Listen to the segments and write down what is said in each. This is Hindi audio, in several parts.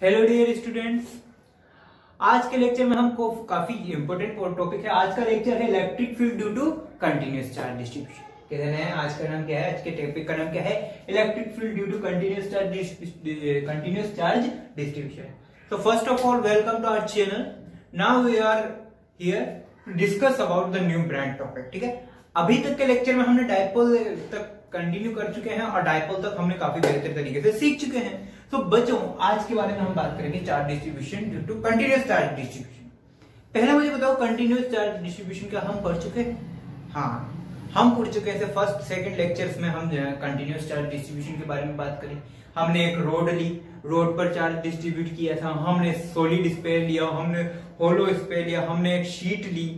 हेलो डियर स्टूडेंट्स, आज के लेक्चर में हमको काफी इंपॉर्टेंट टॉपिक है। आज का लेक्चर है electric field due to continuous charge distribution. कहते हैं आज का नाम क्या है, आज के टॉपिक का नाम क्या है, electric field due to continuous charge distribution. So first of all, welcome to our channel. Now we are here to discuss about the new brand topic. ठीक है, अभी तक के लेक्चर में हमने डायपोल तक कंटिन्यू कर चुके हैं और डायपोल तक हमने काफी बेहतर तरीके से सीख चुके हैं। तो बच्चों, आज के बारे में हम बात करेंगे charge distribution due to continuous charge distribution. पहले मुझे बताओ, कंटिन्यूअस चार्ज डिस्ट्रीब्यूशन का हम पढ़ चुके हैं? हाँ, हम पढ़ चुके हैं। फर्स्ट सेकंड लेक्चर्स में हम कंटिन्यूअस चार्ज डिस्ट्रीब्यूशन के बारे में बात करी। हमने एक रोड ली, रोड पर चार्ज डिस्ट्रीब्यूट किया था, हमने सॉलिड स्पेयर लिया, हमने होलो स्पेयर लिया, हमने एक शीट ली।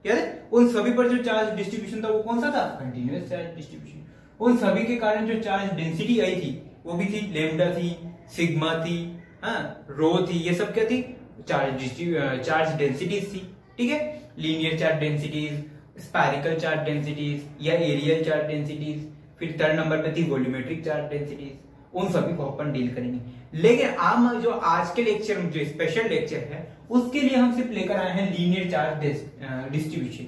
याद है? उन सभी पर जो चार्ज डिस्ट्रीब्यूशन था वो कौन सा था? Continuous charge distribution. उन सभी के कारण जो चार्ज डेंसिटी आई थी वो भी थी लैम्डा थी, सिग्मा थी, रो थी। ये सब क्या थी? चार्ज डेंसिटीज थी। ठीक है, linear charge densities, spherical charge densities या एरियल चार्ज डेंसिटीज। फिर थर्ड नंबर पे थी वॉल्यूमेट्रिक चार्ज डेंसिटीज। उन सभी को अपन डील करेंगे। लेकिन हम जो आज के लेक्चर में जो स्पेशल लेक्चर है उसके लिए हम सिर्फ लेकर आए हैं linear charge distribution.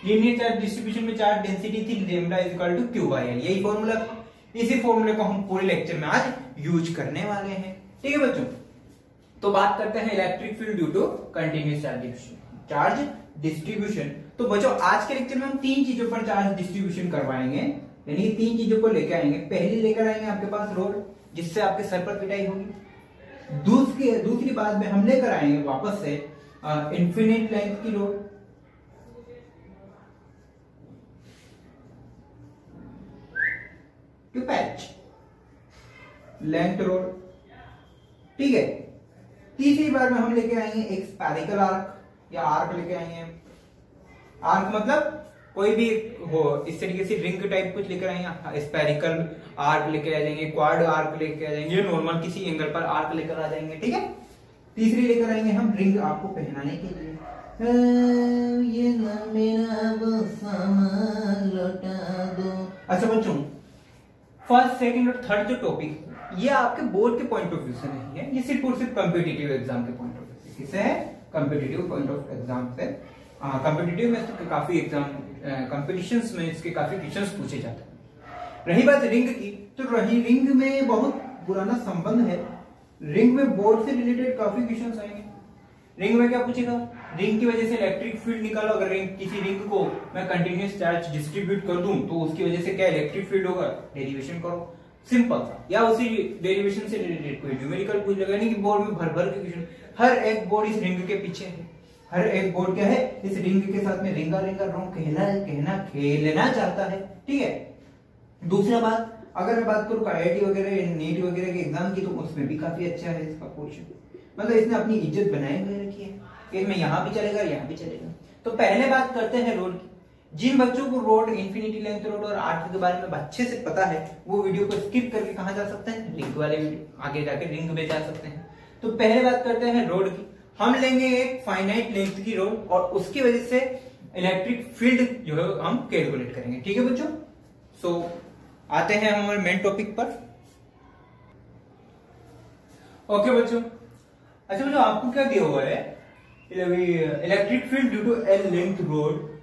Linear charge distribution में चार्ज डेंसिटी थी lambda is equal to q by l. यही फॉर्मूला था। इसी फॉर्मूले को हम पूरे लेक्चर में आज यूज करने वाले हैं। ठीक है बच्चों, तो बात करते हैं electric field due to continuous charge distribution. तो बच्चों, आज के लेक्चर में हम तीन चीजों पर चार्ज डिस्ट्रीब्यूशन करवाएंगे, यानी तीन चीजों को लेकर आएंगे। पहली लेकर आएंगे आपके पास रोड, जिससे आपके सर पर पिटाई होगी। दूसरी बात में हम लेकर आएंगे वापस से इन्फिनिट लेंथ की रोड। टू पैच लेंथ रोड। ठीक है, तीसरी बार में हम लेके आएंगे एक स्पैरिकल आर्क या आर्क लेके आएंगे। आर्क मतलब कोई भी हो, इस तरीके से रिंग टाइप कुछ लेकर आएंगे। स्पेरिकल आर्क लेकर आ जाएंगे, क्वाड आर्क लेकर आ जाएंगे, नॉर्मल किसी एंगल पर आर्क लेकर आ जाएंगे। ठीक है, तीसरी लेकर आएंगे हम रिंग आपको पहनाने के लिए। ये ना मेरा वो सामान लौटा दो। अच्छा बच्चों, फर्स्ट सेकंड और थर्ड जो टॉपिक ये आपके बोर्ड के पॉइंट ऑफ व्यू से नहीं है, ये सिर्फ और सिर्फ कॉम्पिटिटिव एग्जाम के पॉइंट ऑफ व्यू से। किसे है? कॉम्पिटिटिव पॉइंट ऑफ एग्जाम से। कॉम्पिटिटिव में तो काफी एग्जाम कॉम्पिटिशंस में इसके काफी क्वेश्चंस पूछे जाते हैं। रही बात रिंग की, तो रिंग में बहुत पुराना संबंध है। रिंग में बोर्ड से रिलेटेड काफी क्वेश्चंस आएंगे। रिंग में क्या पूछेगा? रिंग की वजह से इलेक्ट्रिक फील्ड निकालो। अगर किसी रिंग को मैं कंटिन्यूअस चार्ज डिस्ट्रीब्यूट कर दूं तो उसकी वजह से क्या इलेक्ट्रिक फील्ड होगा? डेरिवेशन करो, सिंपल सा। या उसी डेरिवेशन से रिलेटेड कोई न्यूमेरिकल पूछ लेगा। नहीं कि बोर्ड में भर भर के क्वेश्चन, हर एक बोर्ड इस रिंग के पीछे है। हर एक बोर्ड क्या है? इस रिंग के साथ में रिंगा रिंगा रोंग कहना खेलना चाहता है। ठीक है, दूसरा बात, अगर मैं बात करूं आईआईटी वगैरह नीट वगैरह के एग्जाम की, तो उसमें भी काफी अच्छा है इसका पोर्शन। मतलब इसने अपनी इज्जत बनाए हुए रखी है कि इसमें यहाँ भी चलेगा, यहाँ भी चलेगा। तो पहले बात करते हैं रोड की। जिन बच्चों को रोड, इन्फिनिटी लेंथ रोड और आर्क के बारे में अच्छे से पता है वो वीडियो को स्किप करके कहाँ जा सकते हैं? लिंक वाले वीडियो आगे जाके लिंक में जा सकते हैं। तो पहले बात करते हैं रोड की। हम लेंगे एक फाइनाइट लेंथ की रोड और उसकी वजह से इलेक्ट्रिक फील्ड जो है हम कैलकुलेट करेंगे। ठीक है बच्चों, सो आते हैं हमारे मेन टॉपिक पर। ओके बच्चों, अच्छा बच्चों, आपको क्या दिया हुआ है? Electric field due to l length rod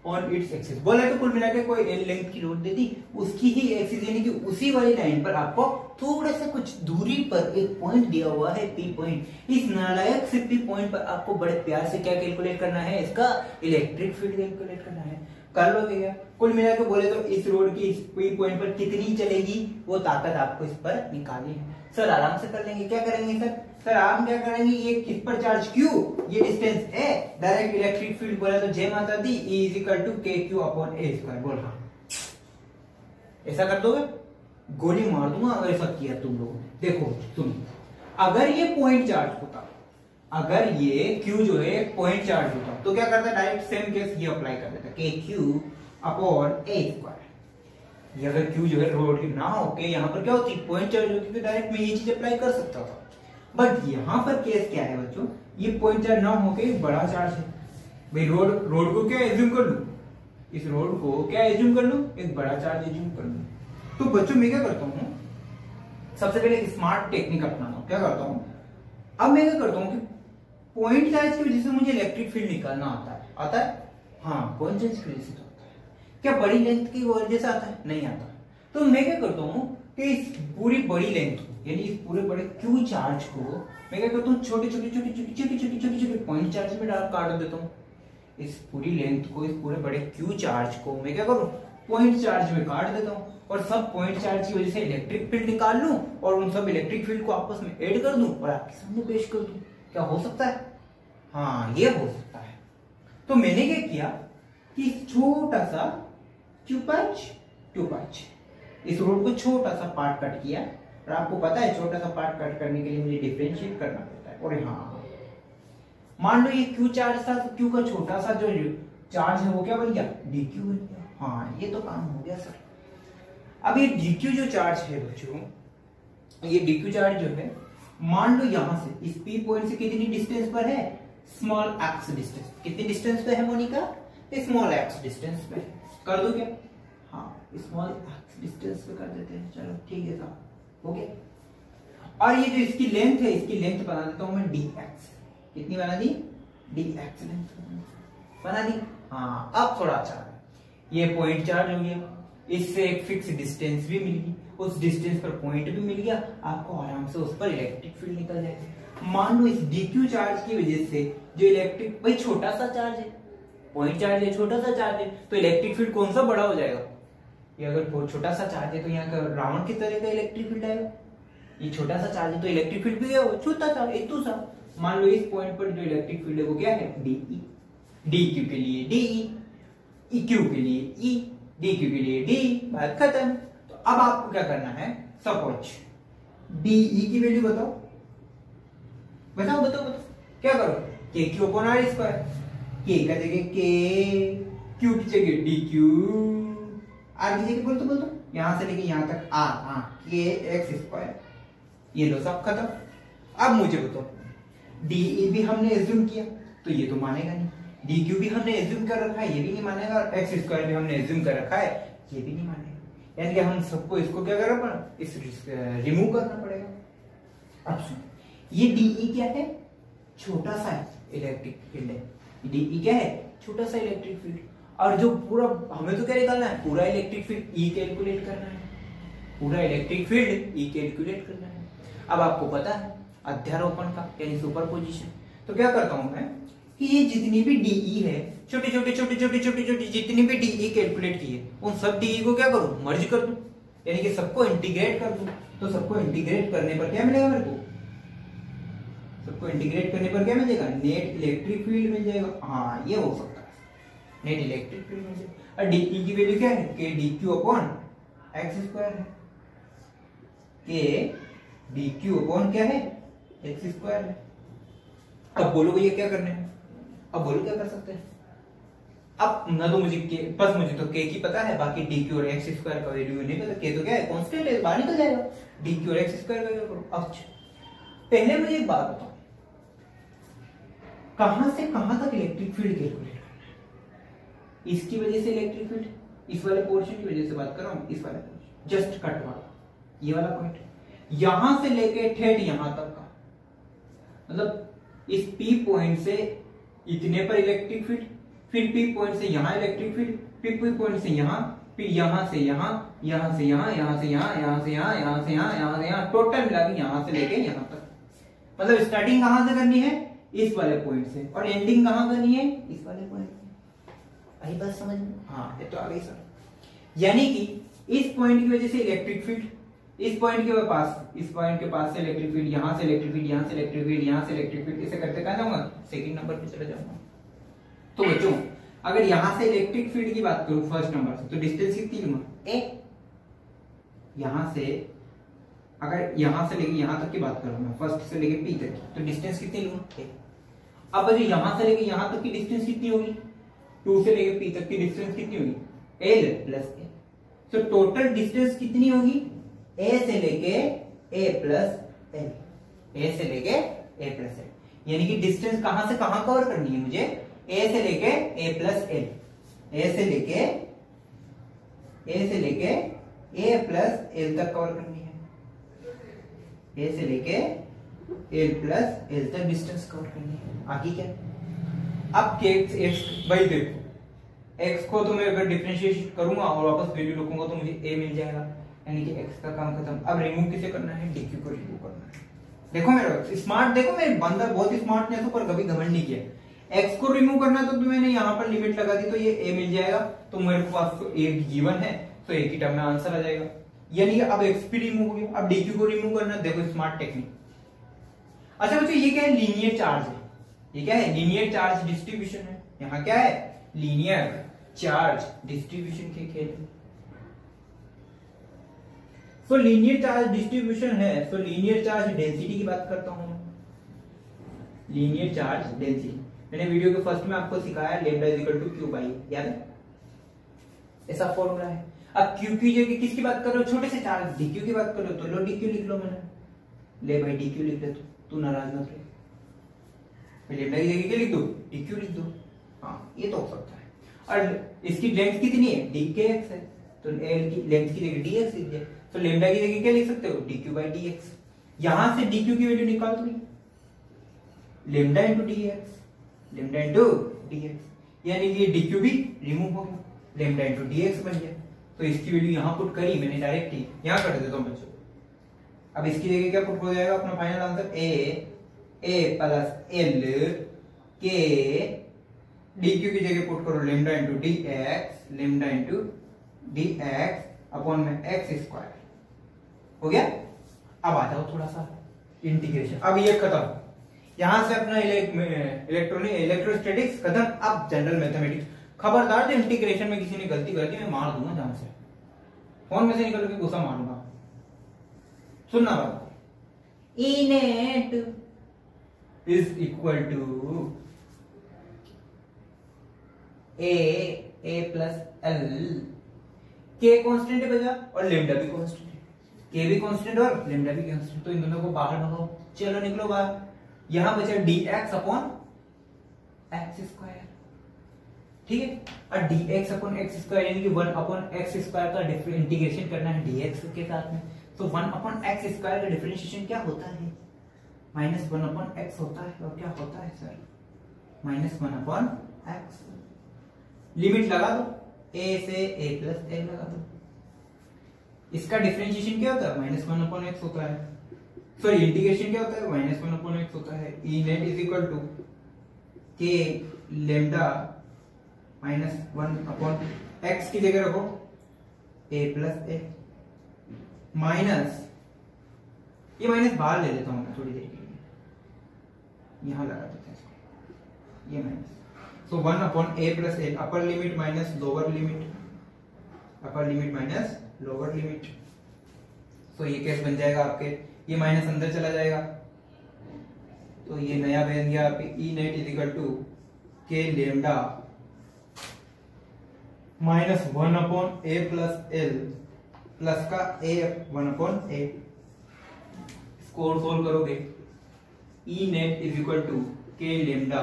on its axis. बोला तो कुल मिलाकर कोई एल लेंथ की रोड दे दी, उसकी ही एक्सिस यानी कि उसी वाली लाइन पर आपको थोड़ा सा कुछ दूरी पर एक पॉइंट दिया हुआ है, पी पॉइंट। इस नालायक से पी पॉइंट पर आपको बड़े प्यार से क्या कैलकुलेट करना है? इसका इलेक्ट्रिक फील्ड कैलकुलेट करना है। कर लोगे क्या? कुल मिलाकर बोले तो इस रोड की इस पी पॉइंट पर कितनी चलेगी वो ताकत आपको इस पर निकालनी है। सर आराम से कर लेंगे। क्या करेंगे सर? सर आप क्या करेंगे, ये किस पर चार्ज क्यू, ये डिस्टेंस है, डायरेक्ट इलेक्ट्रिक फील्ड बोला तो जय माता दी E इज इक्वल टू के क्यू अपॉन ए स्क्वायर। बोल हाँ, ऐसा कर दोगे? गोली मार दूंगा अगर ऐसा किया तुम लोगों ने। देखो सुन, अगर ये पॉइंट चार्ज होता, अगर ये क्यू जो है पॉइंट चार्ज होता तो क्या करता? डायरेक्ट सेम केस ये अप्लाई कर देता, के क्यू अपॉन ए स्क्वायर। ये अगर क्यू जो है रोड की ना होके यहाँ पर क्या होती? पॉइंट चार्ज होती, तो डायरेक्ट मैं ये चीज अप्लाई कर सकता था। बट यहाँ पर केस क्या है बच्चों? ये पॉइंट चार्ज ना होके बड़ा चार्ज है। भाई रोड को क्या एज्यूम कर लू? इस रोड को क्या एज्यूम कर लू? एक बड़ा चार्ज एज्यूम कर लू। तो बच्चों मैं क्या करता हूँ, सबसे पहले स्मार्ट टेक्निक अपनाता हूँ। क्या करता हूँ, अब मैं क्या करता हूँ कि पॉइंट चार्ज की वजह से मुझे इलेक्ट्रिक फील्ड निकालना आता है। हाँ, पॉइंट चार्ज की वजह से तो आता है। क्या बड़ी लेंथ की वजह से आता है? नहीं आता। तो मैं क्या करता हूँ कि इस पूरी बड़ी लेंथ को, यानी इस पूरे बड़े क्यू चार्ज को मैं क्या करता हूँ छोटे छोटे पॉइंट चार्ज में डाल काट देता हूँ। इस पूरी लेंथ को, इस पूरे बड़े क्यू चार्ज को मैं क्या करूँ पॉइंट चार्ज में काट देता हूँ, और सब पॉइंट चार्ज की वजह से इलेक्ट्रिक फील्ड निकाल लूं और उन सब इलेक्ट्रिक फील्ड को आपस में ऐड कर दूं और आपके सामने पेश कर दूं। क्या हो सकता है? हाँ, ये हो सकता है। तो मैंने क्या किया कि छोटा सा टू पंच इस रोड को छोटा सा पार्ट कट किया, और आपको पता है छोटा सा पार्ट कट करने के लिए मुझे डिफरेंशिएट करना पड़ता है। और हाँ, मान लो ये क्यू चार्ज था, तो क्यू का छोटा सा जो चार्ज है वो क्या बन गया? डीक्यू बन गया। हाँ, ये तो काम हो गया सर। अब ये डीक्यू जो चार्ज है बच्चों, ये डीक्यू चार्ज जो है, मान लो यहां से इस पी पॉइंट से कितनी डिस्टेंस पर है? Small x distance. कितनी डिस्टेंस पे है मोनिका? स्मॉल एक्स डिस्टेंस पे। कर दो क्या? हाँ, स्मॉल एक्स डिस्टेंस पे कर देते हैं। चलो ठीक है साहब, हो गया। और ये जो इसकी लेंथ है, इसकी लेंथ बना देता हूं मैं डी एक्स। कितनी बना दी? डी एक्स लेंथ बना दी। हाँ, अब थोड़ा अच्छा है। ये पॉइंट चार्ज हो गया, इससे एक फिक्स डिस्टेंस भी मिल गई, उस डिस्टेंस पर पॉइंट भी मिल गया, आपको आराम से उस पर इलेक्ट्रिक फील्ड निकल जाएगा। मान लो इस डीक्यू चार्ज की वजह से जो इलेक्ट्रिक, भाई छोटा सा चार्ज है, पॉइंट चार्ज है, छोटा सा चार्ज है, तो इलेक्ट्रिक फील्ड कौन सा बड़ा हो जाएगा? ये अगर बहुत छोटा सा चार्ज है तो यहाँ का राउंड की तरह का इलेक्ट्रिक फील्ड आएगा। ये छोटा सा चार्ज है तो इलेक्ट्रिक फील्ड भी है छोटा सा, इतना सा। मान लो इस पॉइंट पर जो इलेक्ट्रिक फील्ड है वो क्या है? डीई। डीक्यू के लिए डीई, क्यू के लिए ई, डीक्यू के लिए डी, बात खत्म। तो अब आपको क्या करना है? सपोज डीई की वैल्यू बताओ बताओ बताओ बताओ। क्या करो? के क्यू अपॉन आर स्क्वायर। के का जगह के, क्यू की जगह डी क्यू, आर की जगह बोल दो यहां से लेके यहां तक आर। हाँ, के एक्स स्क्वायर। ये लो सब खत्म। अब मुझे बताओ, डीई भी हमने एज्यूम किया तो ये तो मानेगा नहीं, डी क्यू भी हमने एज्यूम कर रखा है, ये भी नहीं मानेगा, और एक्स स्क्वायर भी हमने एज्यूम कर रखा है, ये भी नहीं मानेगा। यानी कि हम सबको इसको क्या करना पड़ा? इस रिमूव करना पड़ेगा। अब सुन, ये डीई क्या है? छोटा सा इलेक्ट्रिक फील्ड है। डीई क्या है? छोटा सा इलेक्ट्रिक फील्ड। और जो पूरा हमें तो क्या निकालना है? पूरा इलेक्ट्रिक फील्ड ई कैलकुलेट करना है। पूरा इलेक्ट्रिक फील्ड ई कैलकुलेट करना है। अब आपको पता है अध्यारोपण का यानी सुपरपोजिशन। तो क्या करता हूं मैं कि ये जितनी भी डीई है, छोटी छोटी जितनी भी डीई कैलकुलेट की है, उन सब डीई को क्या करूं? मर्ज कर दूं, यानी कि सबको इंटीग्रेट कर दूं। तो सबको इंटीग्रेट करने पर क्या मिलेगा मेरे को? सबको इंटीग्रेट करने पर क्या मिलेगा? नेट इलेक्ट्रिक फील्ड मिल जाएगा। हाँ, ये हो सकता है, नेट इलेक्ट्रिक फील्ड मिल जाएगा। और डीई की वैल्यू क्या है? के D Q upon x square है। के डी क्यू अपॉन क्या है? एक्स स्क्वायर है। अब बोलो भैया क्या करना है? अब बोलो क्या कर सकते हैं? अब ना तो मुझे के, बस मुझे तो के की पता है, बाकी डी क्यू और एक्स स्क्वायर का वैल्यू नहीं पता। के तो क्या है? कांस्टेंट है, बाहर निकल जाएगा। डी क्यू और एक्स स्क्वायर का क्या करो? अब पहले मुझे एक बात बताओ, कहां से कहां तक इलेक्ट्रिक फील्ड कैलकुलेट करना है? इसकी वजह से इलेक्ट्रिक फील्ड, इस वाले पोर्शन की वजह से बात कर रहा हूं, इस वाले पोर्शन जस्ट कट वाला, ये वाला पॉइंट यहां से लेके ठेठ यहां तक का, मतलब इस पी पॉइंट से इतने पर इलेक्ट्रिक फील्ड, फिर पी पॉइंट से यहां इलेक्ट्रिक फील्ड, फिर पी पॉइंट से यहां, फिर यहां से यहां, यहां से यहां, यहां से यहां, यहां से यहां, यहां से यहां, यहां से यहां, टोटल मिला के यहां से लेके यहां तक। मतलब स्टार्टिंग कहां से करनी है? इस वाले पॉइंट से, और एंडिंग कहां करनी है? इस वाले पॉइंट से। आई बात समझ में? हाँ, ये तो आ गई सर। यानी कि इस पॉइंट की वजह से इलेक्ट्रिक फील्ड, इस पॉइंट के पास से इलेक्ट्रिक फील्ड, यहां से इलेक्ट्रिक फील्ड, यहां से इलेक्ट्रिक फील्ड, यहां से इलेक्ट्रिक फील्ड, इसे करते कहां जाऊंगा? सेकंड नंबर पे चले जाऊंगा। तो बच्चों अगर यहां से इलेक्ट्रिक फील्ड की बात करूं फर्स्ट नंबर से, तो डिस्टेंस कितनी लूंगा? ए। यहां से अगर यहां से लेके यहां तक की बात करूं मैं, फर्स्ट से लेके पी तक, तो डिस्टेंस कितनी लूंगा? ए। अब जो यहां से लेके यहां तक की डिस्टेंस कितनी होगी? 2 से लेके पी तक की डिस्टेंस कितनी होगी? एल प्लस ए। तो टोटल डिस्टेंस कितनी होगी? ए से लेके ए प्लस एल, ए से लेके ए प्लस एल। यानी कि डिस्टेंस कहां से कहां कवर करनी है मुझे? ए से लेके ए प्लस एल, ए से लेके ए प्लस एल तक कवर करनी है, ए से लेके एल प्लस एल तक डिस्टेंस कवर करनी है। आगे क्या, अब के एक्स भाई देखो एक्स को तो मैं अगर डिफरेंशिएट करूंगा और वापस वैल्यू रखूंगा तो मुझे ए मिल जाएगा, यानी कि एक्स का काम खत्म। अब रिमूव किसे करना है, डीक्यू को रिमूव करना है। देखो मेरा स्मार्ट, देखो मेरे बंदा बहुत ही स्मार्ट है, पर कभी घमंड नहीं किया। एक्स को रिमूव करना है तो मैंने यहाँ पर लिमिट लगा दी तो ये ए मिल जाएगा, तो मेरे पास तो ए गिवन है, तो ए की टर्म में आंसर आ जाएगा। यानी अब एक्स भी रिमूव हो गया। अब डीक्यू को रिमूव करना है, देखो स्मार्ट टेक्निक। अच्छा बच्चों ये क्या है, लीनियर चार्ज है। ये क्या है, लीनियर चार्ज डिस्ट्रीब्यूशन है। यहाँ क्या है, लीनियर चार्ज डिस्ट्रीब्यूशन के खेल। तो लीनियर चार्ज डिस्ट्रीब्यूशन है, तो लीनियर चार्ज डेंसिटी की बात करता हूं। लीनियर चार्ज डेंसिटी मैंने वीडियो के फर्स्ट में आपको सिखाया, lambda is equal to q by, याद है, ऐसा फॉर्मूला है। अब क्यू की जगह किसकी बात कर रहे हो, छोटे से चार्ज डीक्यू की बात कर रहे हो, तो लो डीक्यू लिख लो। मैंने ले भाई डीक्यू लिख ले, तू नाराज मत रहे, लैम्डा की जगह क्या लिख दो, डीक्यू लिख दो। हाँ ये तो हो सकता है। और इसकी लेंथ कितनी है, डी के एक्स है, तो एल की लेंथ की जगह डी एक्स लिख दिया, तो लेम्डा की जगह क्या लिख सकते हो, dq बाई डी एक्स। यहां से dq की वैल्यू निकाल दो, lambda into D x, lambda into D x, यानी कि dq भी रिमूव हो गया, लेम्डा इंटू डी एक्स बन गया। तो इसकी वैल्यू यहां पुट करी मैंने डायरेक्ट ही, यहां कर देता हूं बच्चों। अब इसकी जगह क्या पुट हो जाएगा अपना फाइनल आंसर, ए प्लस एल के dq की जगह पुट करो lambda into D x, lambda into D x upon में एक्स स्क्वायर हो गया। अब आ जाओ थोड़ा सा इंटीग्रेशन, अब ये खत्म, यहां से अपना इलेक्ट्रोस्टैटिक्स खत्म। अब जनरल मैथमेटिक्स। खबरदार जो इंटीग्रेशन में किसी ने गलती कर दी मैं मार दूंगा जान से, फोन में से निकल के गुस्सा मारूंगा। सुनना बात, E net is equal to A plus L, k constant है भैया और लेम्डा भी कांस्टेंट है, के भी कांस्टेंट और लेम्डा भी कांस्टेंट, तो इन दोनों को बाहर भगाओ, चलो निकलो बाहर। यहां बचा dx अपॉन एक्स स्क्वायर, ठीक है, और dx अपॉन एक्स स्क्वायर यानी कि 1 अपॉन एक्स स्क्वायर का इंटीग्रेशन करना है dx के साथ में, तो 1 अपॉन एक्स स्क्वायर का डिफरेंशिएशन क्या होता है, -1 अपॉन एक्स होता है। और क्या होता है सर, -1 अपॉन एक्स। लिमिट लगा दो, a से a प्लस एल लगा दो। इसका डिफरेंशिएशन क्या होता है, -1 अपॉन एक्स होता है, सॉरी इंटीग्रेशन क्या होता है, -1 अपॉन एक्स होता है। ई net is equal to k lambda -1 upon x की जगह रखो a प्लस ए, माइनस ये माइनस बाहर ले लेता हूं मैं थोड़ी देर के लिए, यहां लगा देते हैं इसको, ये minus, so 1 upon a plus l, upper limit minus lower limit, upper limit minus lower limit। तो ये केस बन जाएगा आपके, ये माइनस अंदर चला जाएगा, तो ये नया बन गया आपके ई net is equal to k lambda -1 upon a plus L plus का a 1 अपॉन a। इसको और सोल्व करोगे, ई net is equal to k lambda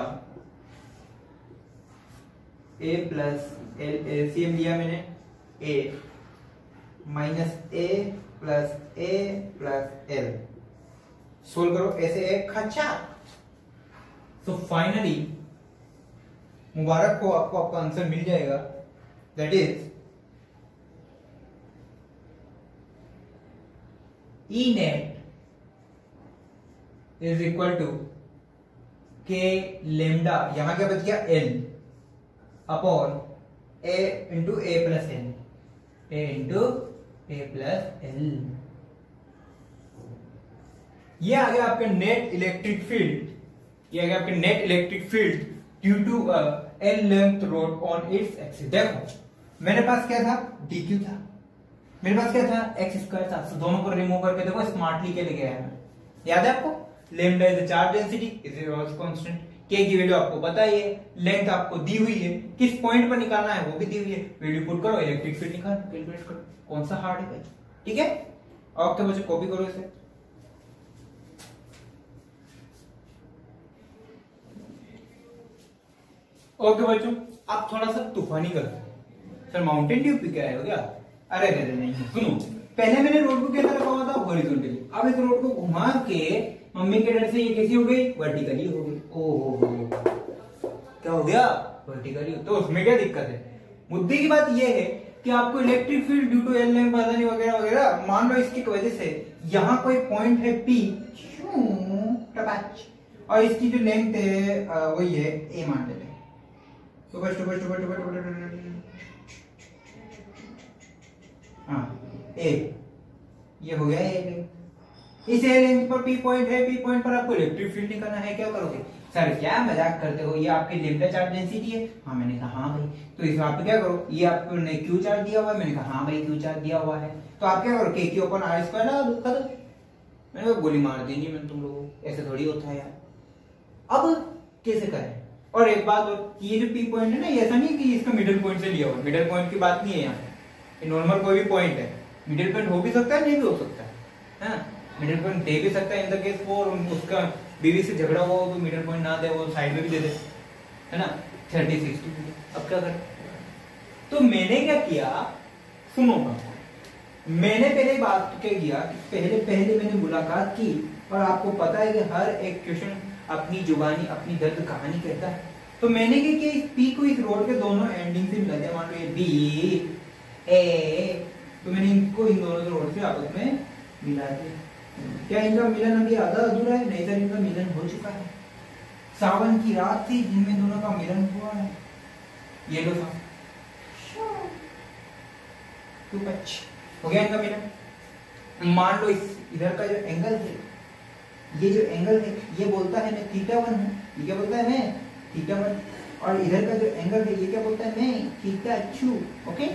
a plus L, LCM लिया मैंने, a minus a plus L, solve करो ऐसे एक खच्चा। तो फाइनली मुबारक को आपको आपका आंसर मिल जाएगा, that is E net is equal to k lambda, यहां क्या बच गया l upon a into a plus l, a into a plus l. ये आ गया आपका नेट इलेक्ट्रिक फील्ड, ये आ गया आपका net electric field due to l length rod on its axis. देखो मेरे पास क्या था, dq था, मेरे पास क्या था, एक्स स्क्वायर था, तो दोनों को रिमूव करके देखो स्मार्टली क्या लेके आया मैं, याद है आपको, lambda is the charge density is also constant, के की वैल्यू आपको पता ही है, लेंथ आपको दी हुई है, किस पॉइंट पर निकालना है वो भी दी हुई है, वैल्यू पुट करो, इलेक्ट्रिक फील्ड निकालो, कैलकुलेट करो, कौन सा हार्ड है भाई, ठीक है। ओके बच्चों कॉपी करो इसे। ओके बच्चों अब थोड़ा सा तूफानी करते हैं। सर माउंटेन ड्यू पी के आए हो क्या? अरे नहीं सुनो, पहले मैंने रोड को कैसा रखा हुआ था, हॉरिजॉन्टली। अब इस रोड को घुमा के मम्मी के डर से ये कैसी हो गई, वर्टिकली हो गई। ओहो, क्या हो गया, वर्टिकली। तो उसमें क्या दिक्कत है? मुद्दे की बात ये है कि आपको electric field due to l length पता नहीं वगैरह वगैरह, मान लो इसकी वजह से यहाँ कोई पॉइंट है P, और इसकी जो लेंथ है वही है A मान लेते हैं। A, ये हो गया A। इस A लेंथ पर P पॉइंट है, P पॉइंट पर आपको इलेक्ट्रिक फील्ड निकालना है। क्या करोगे? सर क्या मजाक करते हो, ये आपकी लैम्ब्डा चार्ज डेंसिटी है। हाँ, मैंने कहा हाँ भाई। तो इस आप क्या करो, ये आपने क्यू चार्ज दिया हुआ है। मैंने कहा हाँ भाई क्यू चार्ज दिया हुआ है। तो आप क्या करो, के क्यू अपन आर स्क्वायर लगा दो, खत्म। मैंने कहा गोली मार देंगे मैंने तुम लोगों को, ऐसे थोड़ी होता है यार। अब कैसे करें? और एक बात और, ये जो P पॉइंट है ना, ये ऐसा नहीं कि इसका मिडिल पॉइंट से लिया हुआ, मिडिल पॉइंट की बात नहीं है यहाँ पे। नॉर्मल कोई भी पॉइंट है, मिडिल पॉइंट हो भी सकता है, नहीं भी हो सकता है। मिडिल पॉइंट दे भी सकता है इन द केस वो उसका बीवी से झगड़ा हुआ हो तो मिडिल पॉइंट ना दे, वो साइड में भी दे दे, है ना, 30-60। अब क्या करें? तो मैंने क्या किया, सुनो ना, मैंने पहले बात क्या किया कि पहले मैंने मुलाकात की, और आपको पता है कि हर एक क्वेश्चन अपनी जुबानी अपनी दर्द कहानी कहता है। तो मैंने क्या किया, इस P को इस रोड के दोनों एंडिंग से मिला दिया। मान लो ये B A, तो मैंने इनको इन दोनों रोड से आपस में मिला दिया। क्या इनका मिलन अभी आधा अधूरा है? नहीं सर, इनका मिलन हो चुका है। सावन की रात थी जिनमें दोनों का मिलन हुआ है। ये लो था, हो गया इनका मिलन। मान लो इस इधर का जो एंगल है, ये जो एंगल है, ये बोलता है मैं θ1 हूँ। ये क्या बोलता है, मैं θ1। और इधर का जो एंगल है, ये क्या बोलता है, मैं θ2। Okay,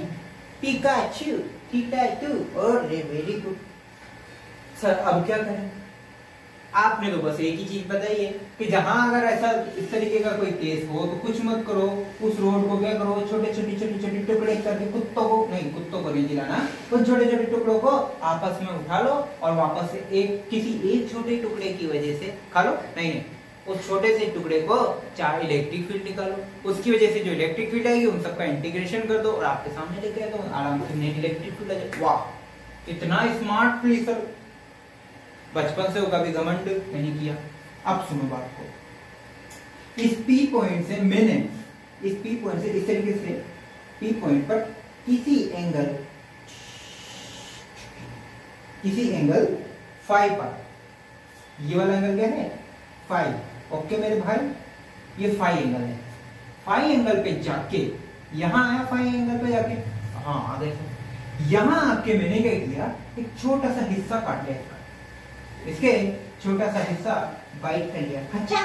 Pikachu, θ2। और वेरी गुड सर। अब क्या करें? आपने तो बस एक ही चीज बताई है कि जहां अगर ऐसा इस तरीके का कोई केस हो तो कुछ मत करो, उस रोड को क्या करो, छोटे छोटे टुकड़े करके कुत्तों को नहीं दिलाना, उन छोटे छोटे टुकड़ों को आपस में उठा लो और वापस से किसी एक छोटे टुकड़े की वजह से खा लो। नहीं, उस छोटे से टुकड़े को 4 इलेक्ट्रिक फील्ड निकालो, उसकी वजह से जो इलेक्ट्रिक फील्ड आएगी उन सबका इंटीग्रेशन कर दो और आपके सामने लेके आ दो, आराम से नेट इलेक्ट्रिक फील्ड आ जाए। वाह, इतना स्मार्ट प्लीसर, बचपन से वो कभी घमंड नहीं किया। अब सुनो बात को, इस P पॉइंट से मैंने इस तरीके से P पॉइंट पर किसी एंगल फाई पर, ये वाला एंगल क्या है, फाई। ओके मेरे भाई, ये फाई एंगल है। फाई एंगल पे जाके यहां आया, फाई एंगल पे जाके हाँ आ देखो, यहां आके मैंने क्या किया, एक छोटा सा हिस्सा काट लिया इसके छोटा सा हिस्सा बाइट कर लिया, खचा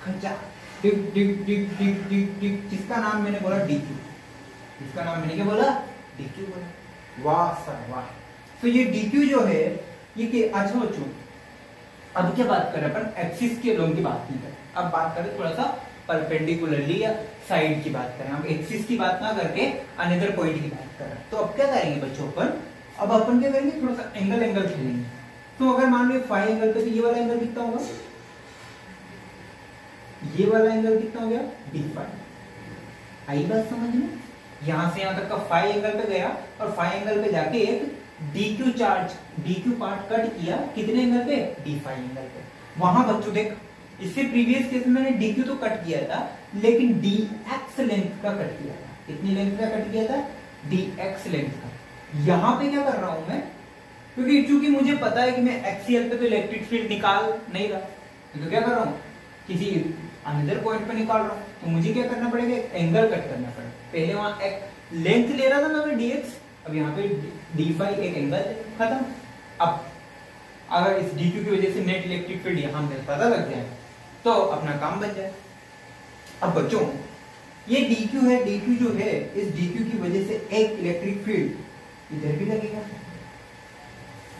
खचा, डिग डिग डिग डिग डिग डिग, जिसका नाम मैंने बोला DQ। इसका नाम मैंने क्या बोला, DQ बोला। वाह सर वाह। तो ये DQ जो है ये कि अच्छा बच्चों, अब क्या बात कर रहे हैं अपन, एक्सिस के लोग की बात नहीं कर, अब बात करें थोड़ा सा परपेंडिकुलरली या साइड की बात करें। हम एक्सिस की बात ना करके अनदर पॉइंट की बात कर रहे हैं। तो अब क्या करेंगे बच्चों, अब अपन क्या करेंगे, थोड़ा सा एंगल खेलेंगे। तो अगर मान लो फाई एंगल पे, तो ये वाला एंगल कितना होगा, ये वाला एंगल कितना हो गया, d5। आई बात समझ में? यहां से यहां तक का फाई एंगल पे गया और फाई एंगल पे जाके एक DQ पार्ट कट किया, कितने एंगल पे, d5 एंगल पे। वहां बच्चों देख, इससे प्रीवियस केस में मैंने DQ तो कट किया था, लेकिन dx लेंथ का कट किया था। कितनी लेंथ का कट किया था, dx लेंथ का। यहां पे क्या कर रहा हूं मैं, क्योंकि चूंकि मुझे पता है कि मैं एक्सियल पे तो इलेक्ट्रिक फील्ड निकाल नहीं रहा, तो क्या कर रहा हूँ, किसी अनदर पॉइंट पे निकाल रहा हूँ। तो मुझे क्या करना पड़ेगा, एंगल कट करना पड़ेगा। पहले वहां एक लेंथ ले रहा था ना मैं dx, अब यहाँ पे d5 एक एंगल, खत्म। अब अगर इस dq की वजह से नेट इलेक्ट्रिक फील्ड यहाँ पे पता लग जाए तो अपना काम बन जाए। अब बच्चों ये dq है, dq जो है, इस dq की वजह से एक इलेक्ट्रिक फील्ड इधर भी लगेगा,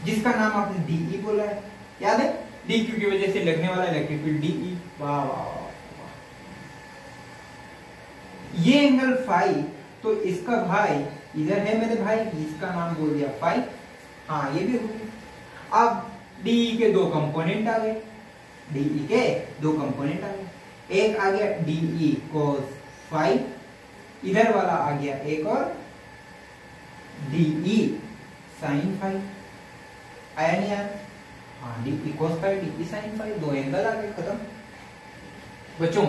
जिसका नाम आपने DE बोला है, याद है, DQ की वजह से लगने वाला इलेक्ट्रिक फील्ड DE। वाह वाह वाह। ये एंगल फाई, तो इसका भाई इधर है मेरे भाई, इसका नाम बोल दिया फाई। हाँ ये भी हो गया। अब DE के दो कंपोनेंट आ गए, DE के दो कंपोनेंट आ गए। एक आ गया DE cos फाई, इधर वाला आ गया एक और DE साइन फाइव, आया नहीं यार? हाँ, d cos five d sine five, दो एंगल आ गए, खत्म बच्चों।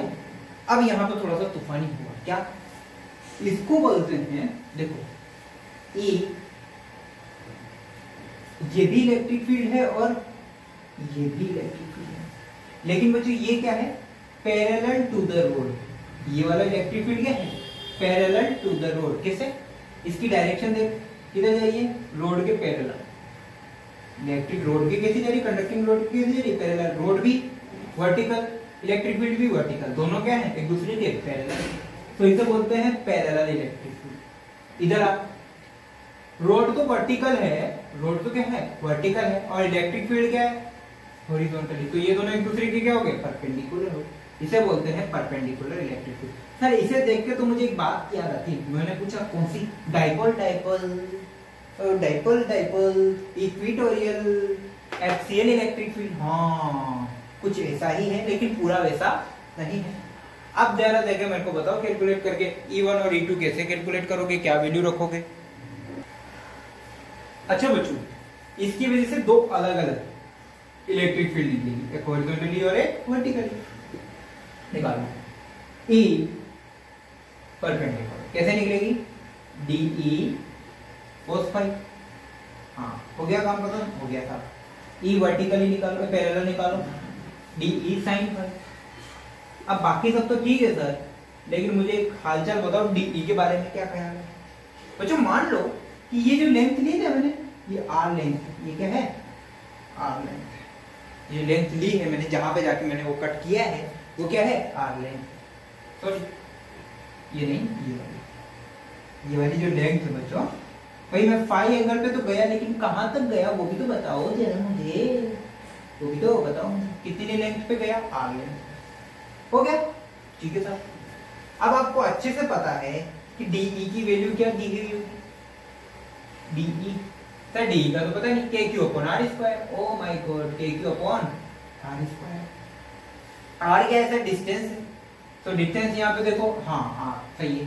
अब यहाँ पर थोड़ा सा तूफानी हुआ, क्या? इसको बोलते हैं, देखो ए, ये भी इलेक्ट्रिक फील्ड है और ये भी इलेक्ट्रिक फील्ड है, लेकिन बच्चों ये क्या है? Parallel to the rod. ये वाला इलेक्ट्रिक फील्ड क्या है? Parallel to the rod. कैसे? इसकी डायरेक्शन देख, किधर जा रही है? रोड के पैरेलल। इलेक्ट्रिक रोड के कैसे जा रही? कंडक्टिंग रोड के कैसे जा रही? पैरेलल। रोड भी वर्टिकल, इलेक्ट्रिक फील्ड भी वर्टिकल, दोनों क्या है? एक दूसरे के पैरेलल। तो इसे बोलते हैं पैरेलल इलेक्ट्रिक फील्ड। इधर आप, रोड तो वर्टिकल है, रोड तो क्या है? वर्टिकल है, और इलेक्ट्रिक फील्ड क्या है? हॉरिजॉन्टली। तो ये दोनों एक दूसरे के क्या हो गए? परपेंडिकुलर हो। इसे बोलते हैं परपेंडिकुलर इलेक्ट्रिक फील्ड। सर इसे देख के तो मुझे एक बात याद आती है, मैंने पूछा कौन सी? Dipole dipole, dipole dipole, equatorial, axial electric field. हाँ, कुछ ऐसा ही है, लेकिन पूरा वैसा नहीं है। अब जरा देखे, मेरे को बताओ कैलकुलेट करके E1 और E2 कैसे कैलकुलेट करोगे, क्या वैल्यू रखोगे? अच्छा बच्चों, इसकी वजह से दो अलग अलग इलेक्ट्रिक फील्ड निकलेगी, एक हॉरिजॉन्टली और एक वर्टिकली। निकालो E परपेंडिकुलर कैसे निकलेगी? DE cos five. हाँ, हो गया काम खत्म, हो गया था। E वर्टिकली निकालो, पैरेलल निकालो, DE sin फाइव। अब बाकी सब तो ठीक है सर, लेकिन मुझे एक हालचाल बताओ, DE के बारे में क्या ख्याल है? बच्चों मान लो कि ये जो लेंथ ली है मैंने, ये R लेंथ, ये क्या है? R length. ये लेंथ ली है मैंने, जहां पे जाके मैंने वो कट किया है वो क्या है? R length. सॉरी, ये नहीं, ये वाली जो लेंथ है बच्चों, भाई मैं फाई एंगल पे तो गया, लेकिन कहां तक गया वो भी तो बताओ जरा मुझे, वो भी तो बताओ मुझे, कितनी लेंथ पे गया? R length. हो गया, ठीक है सर। अब आपको अच्छे से पता है कि DE की वैल्यू क्या दी गई होगी? DE सर, DE का तो पता नहीं, KQ upon R square. Oh my God, KQ upon R square. R क्या है सर? डिस्टेंस है। तो डिस्टेंस यहाँ पे देखो, हाँ हाँ सही है।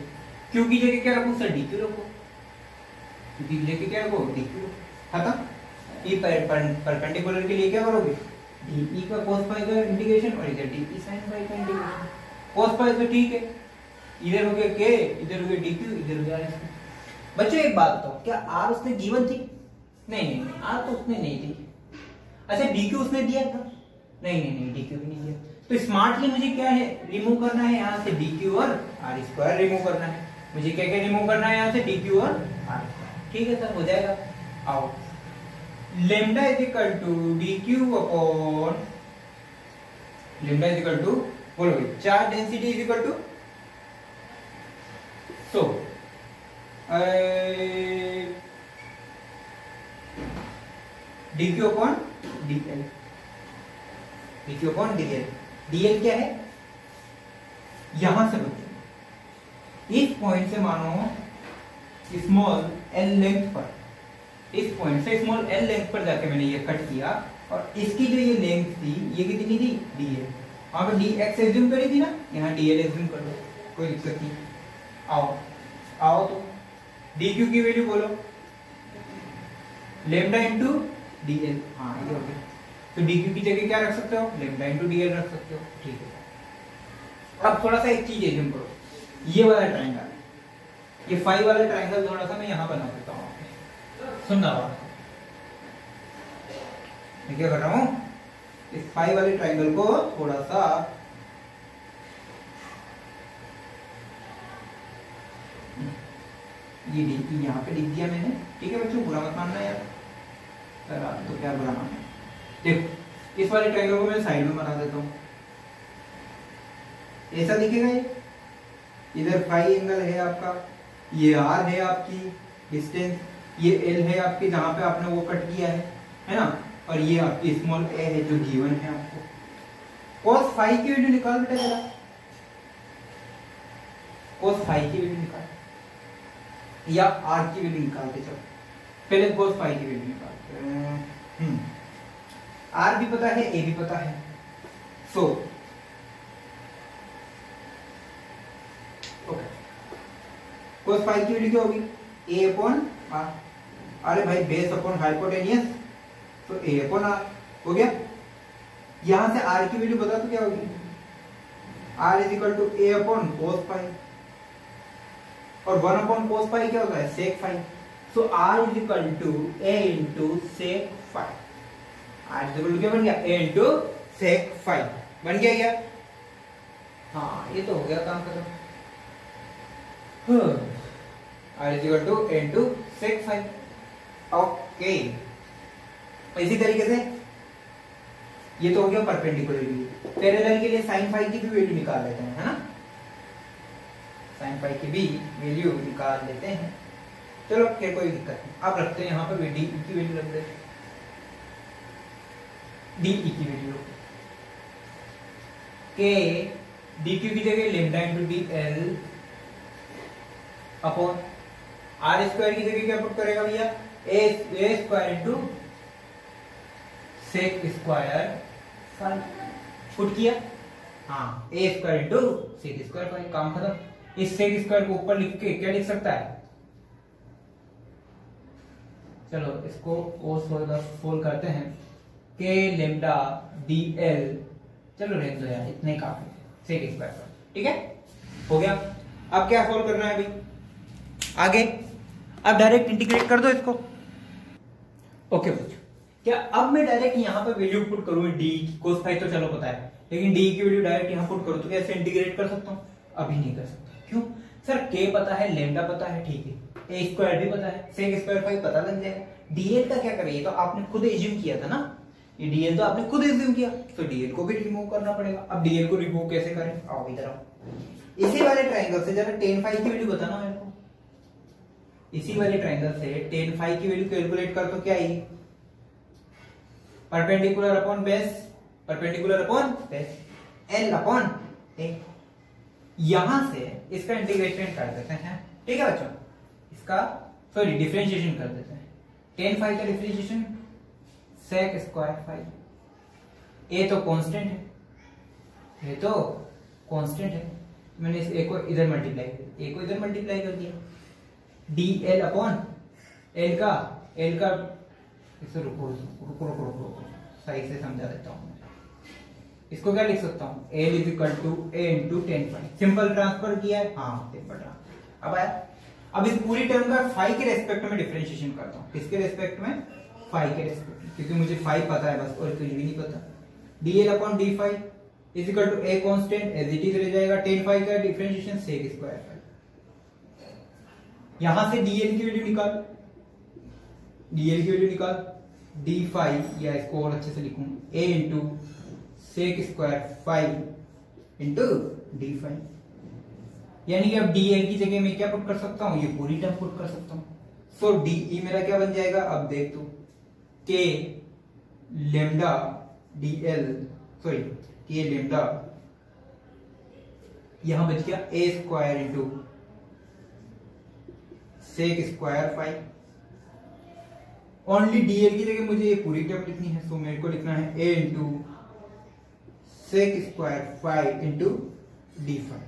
Q की जगह क्या रखूं सर? DQ रखो। Q की जगह क्या रखो? DQ रखो, खत्म। ये परपेंडिकुलर के लिए क्या करोगे? DE का cos फाई का इंटीग्रेशन और इधर DE sin फाई का इंटीग्रेशन। cos फाई तो ठीक है, इधर हो गया K, इधर हो गया DQ, इधर हो गया R। बच्चों एक बात बताओ, क्या R उसने गिवन थी? नहीं नहीं नहीं, R तो उसने नहीं दी। अच्छा, DQ उसने दिया था? नहीं नहीं नहीं, DQ भी नहीं दिया। तो स्मार्टली मुझे क्या है? रिमूव करना है यहाँ से DQ और R स्क्वायर रिमूव करना है। मुझे क्या क्या रिमूव करना है यहाँ से? DQ और R स्क्वायर। ठीक है सर, हो जाएगा। आओ, lambda is equal to DQ upon lambda is equal to, बोलो भाई, charge density is equal to, so DQ upon DL, DQ upon DL। DL क्या है? यहां से बच्चों, इस पॉइंट से मानो स्मॉल l लेंथ पर, इस पॉइंट से स्मॉल l लेंथ पर जाके मैंने ये कट किया, और इसकी जो ये लेंथ थी, ये कितनी थी? DL। वहां पर dx एज्यूम करी थी ना, यहाँ DL एज्यूम कर लो, कोई दिक्कत नहीं। आओ आओ, तो DQ की वैल्यू बोलो, लेमडा इंटू DL। हाँ, ये हो गया। तो DQ की जगह क्या रख सकते हो? लेमडा इंटू DL रख सकते हो, ठीक है। अब थोड़ा सा एक चीज एज्यूम करो, ये वाला ट्रायंगल, ये फाई वाला ट्रायंगल थोड़ा सा मैं यहाँ बना देता हूँ, सुनना बात। मैं क्या कर रहा हूं? इस फाई वाले ट्रायंगल को थोड़ा सा ये यहाँ पे लिख दिया मैंने, ठीक है बच्चों, बुरा मत मानना यार, सर आप तो क्या बुरा मानना। देखो, इस वाले ट्रायंगल को मैं साइड में बना देता हूँ, ऐसा दिखेगा ये। इधर फाई एंगल है आपका, ये R है आपकी डिस्टेंस, ये L है आपकी जहां पे आपने वो कट किया है ना, और ये आपकी स्मॉल a है जो गिवन है आपको। cos फाई की वैल्यू निकाल बेटा जरा, cos फाई की वैल्यू निकाल, या R की वैल्यू निकालते चलो, पहले cos फाई की वैल्यू निकालते। R भी पता है, A भी पता है, सो cos फाई की वैल्यू क्या होगी? A upon R। अरे भाई बेस अपॉन हाइपोटेनियस तो ए अपॉन आर हो गया। यहां से आर की वैल्यू बता तो क्या होगी, r is equal to a upon cos phi, और 1 अपॉन कोस फाई क्या होता है, sec phi. So r is equal to a into sec phi, r is equal to क्या बन गया, ए इंटू सेक फाई बन गया क्या। हाँ ये तो हो गया काम खत्म। R is equal to a into sec phi. Okay इसी तरीके से ये तो हो गया परपेंडिकुलर वैल्यू। पैरेलल के लिए साइन फाई की भी वैल्यू निकाल लेते हैं, है ना, साइन फाई की भी वैल्यू निकाल लेते हैं। चलो फिर कोई दिक्कत नहीं, आप रखते हैं यहाँ पर डी ई की वैल्यू रख देते, डी ई की वैल्यू के डी क्यू की जगह lambda into d l upon are square की जगह क्या पुट करेगा भैया, a square into sec square phi put किया। हाँ a square into sec square phi, काम खत्म। इस सेक स्क्वायर को ऊपर लिख के क्या लिख सकता है, चलो इसको सोल्व करते हैं, के लेमडा डी एल, चलो रहने दो यार इतने काफी, सेक स्क्वायर फाई, ठीक है हो गया। अब क्या सोल्व करना है भाई आगे, अब डायरेक्ट इंटीग्रेट कर दो इसको। ओके बच्चों, क्या अब मैं डायरेक्ट यहाँ पे वैल्यू पुट करूँ डी कोस फाई तो चलो पता है, लेकिन डी की वैल्यू डायरेक्ट यहाँ पुट करूँ तो कैसे इंटीग्रेट कर सकता हूँ, अभी नहीं कर सकता। क्यों सर, के पता है, लेमडा पता है, ठीक है, ए स्क्वायर भी पता है, सेक स्क्वायर फाई पता लग जाएगा। डीएल का क्या करें, ये तो आपने खुद एज्यूम किया था ना, ये डीएल तो आपने खुद एज्यूम किया, तो डीएल को भी रिमूव करना पड़ेगा। अब डीएल को रिमूव कैसे करें, आओ इधर आओ। इसी वाले ट्राइंगल से जरा टेन फाई की वैल्यू बताना मेरे को, इसी वाले ट्राइंगल से टेन फाई की वैल्यू कैलकुलेट कर तो क्या आएगी, perpendicular upon base, perpendicular upon base, l upon a. यहां से इसका इंटीग्रेशन कर देते हैं, ठीक है बच्चों, इसका सॉरी डिफरेंशिएशन कर देते हैं। टेन फाई का डिफरेंशिएशन सेक स्क्वायर फाई, ए तो कांस्टेंट है, ये तो कांस्टेंट है, मैंने इस ए को इधर मल्टीप्लाई कर दिया, ए को इधर मल्टीप्लाई कर दिया, डी एल अपॉन एल का इसे रुको सही से समझा देता हूं। इसको क्या लिख सकता हूं, l is equal to a into tan phi, simple transfer किया है, हाँ सिंपल ट्रांसफर। अब आया, अब इस पूरी टर्म का फाई के रेस्पेक्ट में डिफरेंशिएशन करता हूं, किसके रेस्पेक्ट में, फाई के रेस्पेक्ट में, क्योंकि मुझे फाई पता है बस, और कुछ भी नहीं पता। D l upon d phi is equal to a constant, as it is रह जाएगा, टेन फाई का डिफरेंशिएशन सेक स्क्वायर फाई। यहां से डीएल की वैल्यू निकाल, डीएल की वैल्यू निकाल, डी फाई, या इसको और अच्छे से लिखूं, a into sec square phi into d phi, यानी कि अब डीएल की जगह मैं क्या पुट कर सकता हूं, ये पूरी टर्म पुट कर सकता हूं। सो डीई मेरा क्या बन जाएगा, अब देख तू, k lambda d l, sorry k lambda, यहां बच गया a square into sec square phi. Only d l की जगह मुझे ये पूरी टर्म लिखनी है, सो मेरे को लिखना है a into sec square phi into d phi.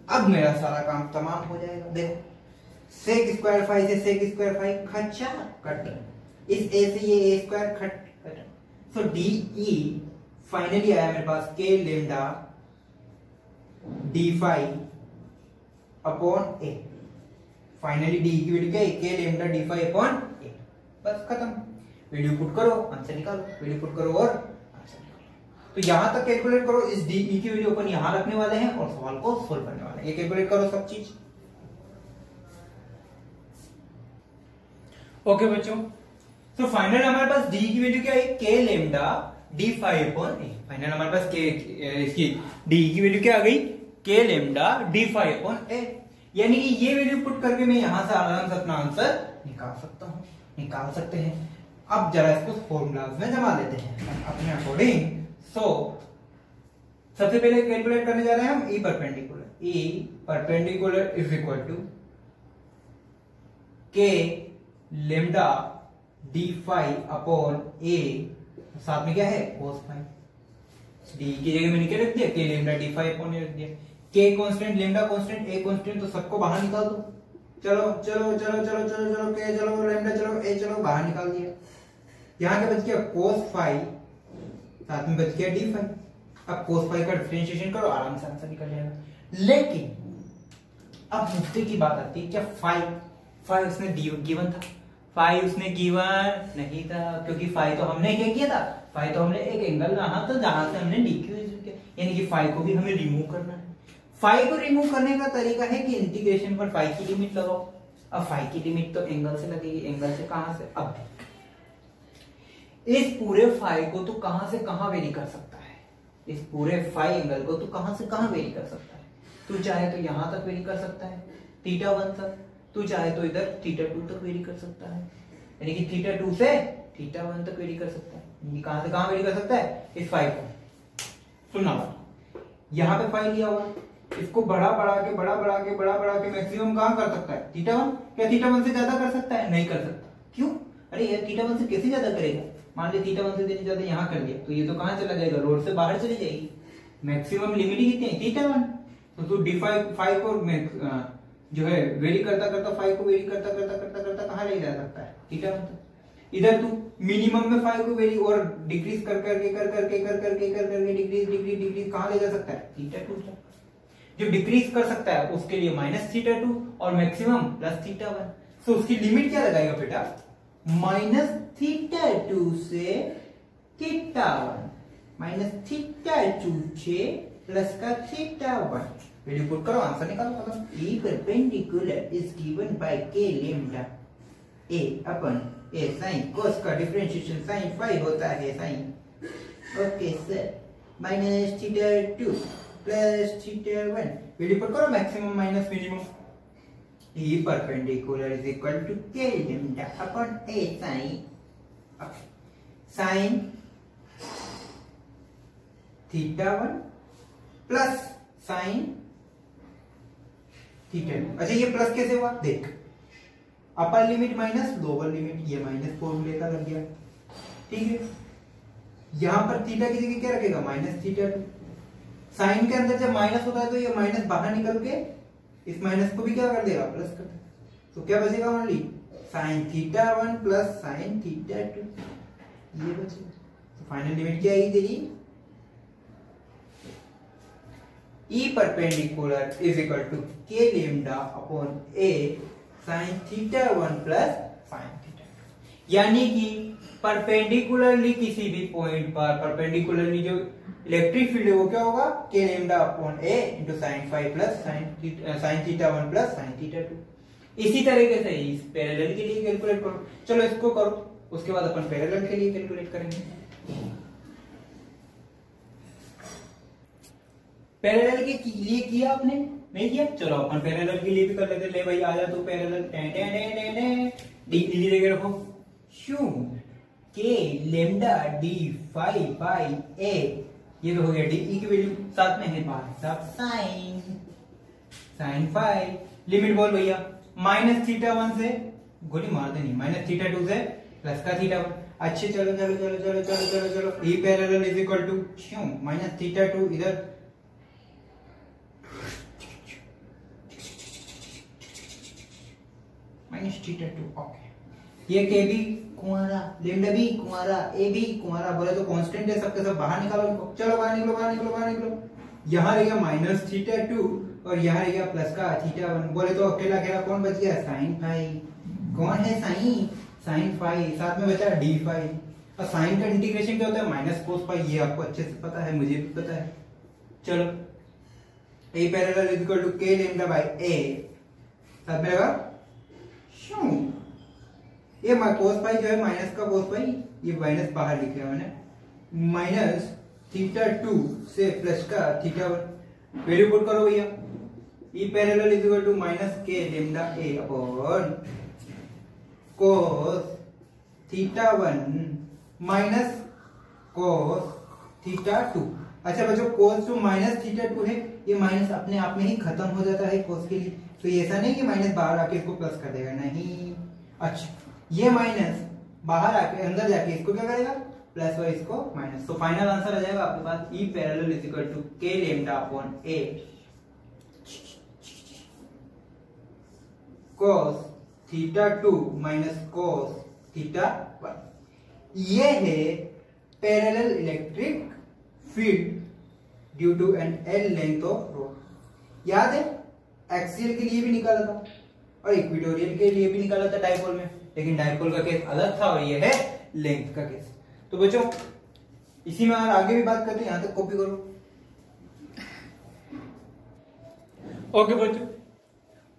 अब मेरा सारा काम तमाम हो जाएगा। देखो सेक स्क्वायर फाई से सेक स्क्वायर फाई खच्चा कट, इस ए से ये ए स्क्वायर कट, सो डीई फाइनली आया मेरे पास के लेमडा डी फाई अपॉन ए। फाइनली डी की वैल्यू क्या है, के लेमडा डी फाई अपॉन ए, बस खत्म। वैल्यू पुट करो, आंसर निकालो, वैल्यू पुट करो और आंसर निकालो। तो यहां तक कैलकुलेट करो, इस डी की वैल्यू अपन यहां रखने वाले हैं और सवाल को सोल्व करने वाले हैं। ये कैलकुलेट करो सब चीज। ओके बच्चों, तो फाइनल हमारे पास डी की वैल्यू क्या है, के लेमडा डी फाई अपॉन ए। फाइनल हमारे पास के इसकी डी की वैल्यू क्या आ गई, के लेमडा डी फाई अपॉन ए, यानी कि ये वैल्यू पुट करके मैं यहां से आराम से अपना आंसर निकाल सकता हूं, निकाल सकते हैं। अब जरा इसको फॉर्मूलाज में जमा लेते हैं अपने अकॉर्डिंग। सो सबसे पहले कैलकुलेट करने जा रहे हैं हम E perpendicular. E perpendicular is equal to k lambda d phi upon a, साथ में क्या है कोस फाई। डी की जगह मैंने क्या रख दिया, के लेमडा डी फाई अपॉन ए रख दिया। के constant, lambda constant, a constant, तो सबको बाहर निकाल दो। चलो चलो चलो चलो चलो चलो के चलो लैम्डा चलो ए चलो बाहर निकाल दिया। यहाँ के बच गया cos फाई, साथ में बच गया डी फाई। अब cos फाई का डिफरेंशिएशन करो, आराम से आंसर निकल जाएगा। लेकिन अब मुद्दे की बात आती है, क्या फाई उसने गिवन था? फाई उसने गिवन नहीं था, क्योंकि फाई तो हमने क्या किया था, फाई तो हमने एक एंगल रहा था जहां से हमने डिक्रीज किया, यानी कि फाई को भी हमें रिमूव करना है। फाई को रिमूव करने का तरीका है कि इंटीग्रेशन पर फाई की लिमिट लगाओ। अब फाई की लिमिट तो एंगल से लगेगी, एंगल से कहां से? अब इस पूरे फाई को तो कहां से कहां वेरी कर सकता है, इस पूरे फाई एंगल को तो कहां से कहां वेरी कर सकता है। तू चाहे तो यहां तक वेरी कर सकता है थीटा 1 तक, तू चाहे तो इधर थीटा 2 तक वेरी कर सकता है, यानी कि थीटा 2 से थीटा 1 तक वेरी कर सकता है। यानी कहां से कहां वेरी कर सकता है? इस फाई को। सुनना, यहां पे फाई लिया हुआ, इसको बड़ा बढ़ा के मैक्सिमम कहां कर सकता है? थीटा 1। क्या थीटा 1 से ज्यादा कर सकता है? नहीं कर सकता। क्यों? अरे यार थीटा 1 से कैसे ज्यादा करेगा? मान ली थीटा 1 से ज्यादा यहां कर दिया तो ये तो कहां चला जाएगा? रोड से बाहर चली जाएगी। मैक्सिमम लिमिट ही कितनी है? थीटा 1। तो तू डी फाई को जो है वेरी करता करता फाई को वेरी करता कहां ले जा सकता है? थीटा 1 तक। इधर तू मिनिमम में फाई को वेरी और डिक्रीज कर करके डिक्रीज कहां ले जा सकता है? थीटा 2 तक। जो डिक्रीज कर सकता है उसके लिए माइनस थीटा 2 और मैक्सिमम प्लस थीटा 1। तो उसकी लिमिट क्या लगाएगा बेटा? माइनस थीटा 2 से थीटा 1, माइनस थीटा 2 से प्लस का थीटा 1। वैल्यू पुट करो, आंसर निकालो। मतलब E perpendicular is given by k lambda a upon a sin cos का डिफरेंशिएशन sin फाई होता है sin, okay sir, minus theta 2 plus theta 1। Value put करो, maximum minus minimum. E perpendicular is equal to k lambda upon a sin theta 1 plus sin theta 2। अच्छा ये प्लस कैसे हुआ? देख, upper limit minus, lower limit, ये माइनस फॉर्मूले का लग गया, ठीक है। यहां पर थीटा की जगह क्या रखेगा? Minus theta 2। साइन के अंदर जब माइनस होता है तो ये माइनस बाहर निकल के इस माइनस को भी क्या कर देगा? प्लस कर देगा। तो क्या बचेगा? Only sine theta 1 plus sine theta 2, ये बचेगा। तो फाइनल लिमिट क्या आएगी तेरी? E perpendicular is equal to k lambda upon a sin theta 1 plus sin theta 2। यानी कि परपेंडिकुलरली किसी भी पॉइंट पर परपेंडिकुलरली जो इलेक्ट्रिक फील्ड है वो क्या होगा? k lambda upon a into sin phi plus sin theta 1 plus sin theta 2। इसी तरीके से इस पैरेलल के लिए कैलकुलेट करो। चलो इसको करो, उसके बाद अपन पैरेलल के लिए कैलकुलेट करेंगे। पैरेलल के लिए किया आपने? नहीं किया? चलो अपन पैरेलल के लिए भी कर लेते। ले भाई आ जा तू पैरेलल। डी जगह रखो, शू के लैम्डा डी फाई बाई ए, ये तो हो गया डी। ई की वैल्यू साथ में है भाई साहब साइन फाई। लिमिट बोल भैया, माइनस थीटा 1 से गोली मार देनी, माइनस थीटा 2 से प्लस का थीटा 1। अच्छे चलो चलो चलो चलो चलो चलो चलो E parallel is equal to क्यों? माइनस थीटा 2 इधर माइनस थीटा 2, ओके। ये के भी कुंवारा, लैम्डा भी कुंवारा, ए भी कुंवारा, बोले तो कांस्टेंट है, सबके सब बाहर निकालो इनको। चलो बाहर निकलो बाहर निकलो बाहर निकलो। यहाँ रहेगा माइनस थीटा 2 और यहाँ रहेगा प्लस का थीटा 1। बोले तो अकेला अकेला कौन बच गया? Sine phi. कौन है साइन? साइन फाई, साथ में बचा डी फाई। और साइन का इंटीग्रेशन क्या होता है? Minus cos phi. ये आपको अच्छे से पता है, मुझे भी पता है। चलो ए parallel is equal to k lambda by ए, साथ में रहेगा क्यों? ये कोस फाई जो है माइनस का कोस फाई, ये माइनस बाहर लिख रहा मैंने, माइनस थीटा 2 से प्लस का थीटा 1। वैल्यू पुट करो भैया। E parallel is equal to minus k lambda a upon cos theta 1 minus cos theta 2। अच्छा बच्चों, कोस जो माइनस थीटा 2 है ये माइनस अपने आप में ही खत्म हो जाता है कोस के लिए, तो ये ऐसा नहीं कि माइनस बाहर आके इसको प्लस कर देगा, नहीं। अच्छा ये माइनस बाहर आके अंदर जाके इसको क्या करेगा? प्लस और इसको माइनस। तो फाइनल आंसर आ जाएगा आपके पास E parallel is equal to k lambda upon a cos theta 2 minus cos theta 1। ये है parallel electric field due to an l length of rod. याद है एक्सियल के लिए भी निकाला था और इक्वेटोरियल के लिए भी निकाला था डायपोल में, लेकिन डायपोल का केस अलग था और ये है लेंथ का केस। तो बच्चों इसी में आगे भी बात करते हैं, यहां तक कॉपी करो। ओके बच्चों,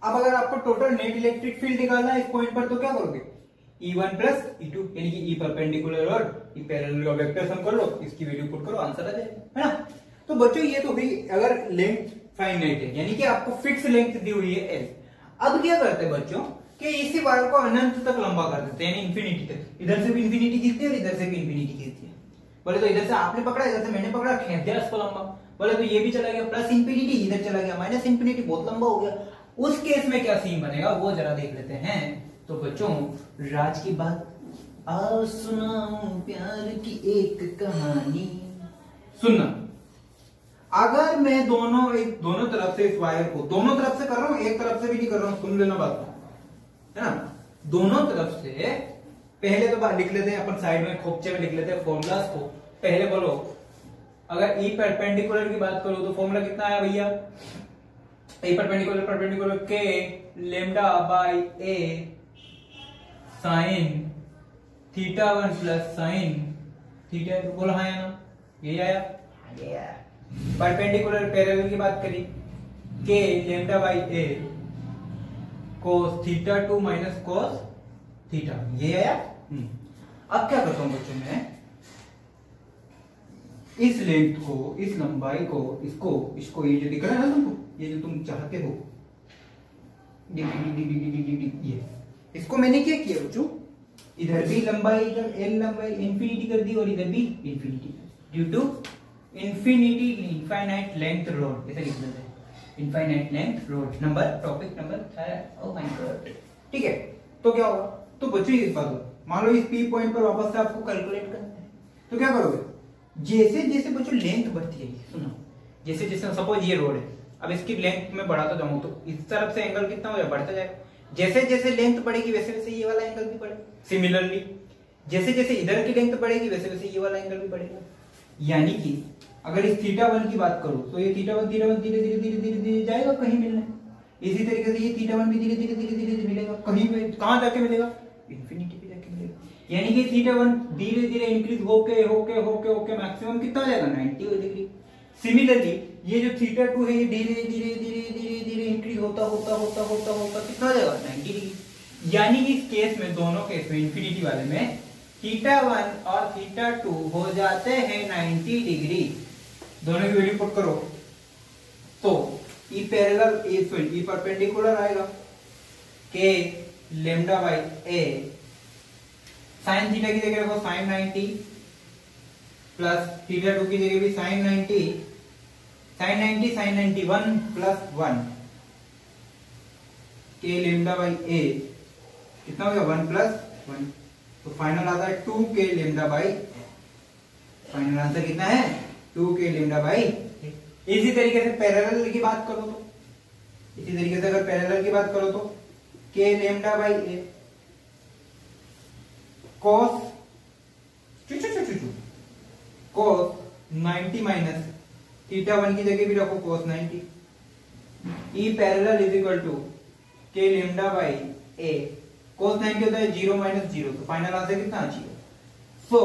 अब अगर आपको टोटल नेट इलेक्ट्रिक फील्ड निकालना है इस पॉइंट पर तो क्या करोगे, E1 प्लस E2 यानी कि E परपेंडिकुलर और E पैरेलल का वेक्टर सम कर लो, इसकी वैल्यू पुट करो, आंसर आ जाएगा, है ना। तो बच्चों ये तो हुई अगर लेंथ फाइनाइट है, यानी कि आपको फिक्स लेंथ दी हुई है L। अब क्या करते हैं बच्चों कि इसी वायर को अनंत तक लंबा कर देते हैं, यानी इन्फिनिटी तक। इधर से भी इन्फिनिटी खींचते हैं और इधर से भी इन्फिनिटी खींचते हैं। बोले तो इधर से आपने पकड़ा, इधर से मैंने पकड़ा, खींच दिया इसको लंबा। बोले तो ये भी चला गया प्लस इन्फिनिटी, इधर चला गया माइनस इन्फिनिटी, बहुत लंबा हो गया। उस केस में क्या सीन बनेगा वो जरा देख लेते हैं। तो बच्चों राज की बात आओ सुनाऊं प्यार की एक कहानी। सुनना, अगर मैं दोनों तरफ से इस वायर को दोनों तरफ से कर रहा हूं, एक तरफ से भी नहीं कर रहा हूं, सुन लेना बात है ना। दोनों तरफ से पहले तो लिख लेते हैं अपन, साइड में खोपचे में लिख लेते हैं फॉर्मूलास को। पहले बोलो, अगर E परपेंडिकुलर की बात करो तो फॉर्मूला कितना आया भैया, E परपेंडिकुलर के lambda by A sine theta 1 plus sine theta 2। बोला हाँ या ना, ये आया। परपेंडिकुलर पैरेलल की बात करी, के lambda by A cos theta 2 minus cos theta, ये आया। अब क्या करता हूं बच्चों, मैं इस लेंथ को, इस लंबाई को, इसको ये जो दिख रहा है ना तुमको, ये जो तुम चाहते हो ये, इसको मैंने क्या किया बच्चों, इधर भी लंबाई एल लंबाई इन्फिनिटी कर दी और इधर भी infinity, due to infinity infinite length rod, ऐसे लिख देते हैं, infinite length rod. Topic number oh my god, ठीक है। तो क्या होगा, तो बच्चों इस बात, मान लो इस पी पॉइंट पर वापस से आपको कैलकुलेट करना है, तो क्या करोगे, जैसे जैसे बच्चों लेंथ बढ़ती है, सुनो, जैसे जैसे सपोज ये रोड है, अब इसकी लेंथ में बढ़ाता जाऊं तो इस तरफ से एंगल कितना हो जाएगा, बढ़ता जाएगा। जैसे जैसे लेंथ बढ़ेगी वैसे वैसे ये वाला एंगल भी बढ़ेगा। सिमिलरली जैसे जैसे इधर की लेंथ बढ़ेगी वैसे वैसे ये वाला एंगल भी बढ़ेगा। यानी कि अगर इस थीटा 1 की बात करूं तो ये थीटा 1 धीरे धीरे जाएगा कहीं मिलने। इसी तरीके से ये थीटा 1 भी धीरे धीरे मिलेगा कहीं पे, कहां जाके मिलेगा, इन्फिनिटी पे जाके मिलेगा। यानी कि थीटा 1 धीरे धीरे इंक्रीज होके मैक्सिमम कितना हो जाएगा, 90 डिग्री। सिमिलरली ये जो थीटा 2 है ये धीरे धीरे इंक्रीज होता कितना हो जाएगा, 90 डिग्री। यानी कि इस केस में, दोनों केस में, इन्फिनिटी वाले में थीटा 1 और थीटा 2 हो जाते हैं 90 डिग्री। दोनों की वैल्यू पुट करो तो ई पैरेलल ई परपेंडिकुलर आएगा k lambda by A sine theta की जगह रखो साइन 90 प्लस थीटा 2 की जगह भी साइन 90 1 प्लस 1 के लेमडा बाई ए कितना हो गया, 1 प्लस 1, तो फाइनल आता है 2 के लेमडा बाई, फाइनल आंसर कितना है, 2 के लेमडा बाई। इसी तरीके से पैरेलल की बात करो तो, इसी तरीके से अगर पैरेलल की बात करो तो k lambda by a cos cos 90 minus theta 1 की जगह भी रखो cos 90, E parallel is equal to k lambda by a cos 90 होता है 0 माइनस 0, तो फाइनल आंसर कितना, 0। सो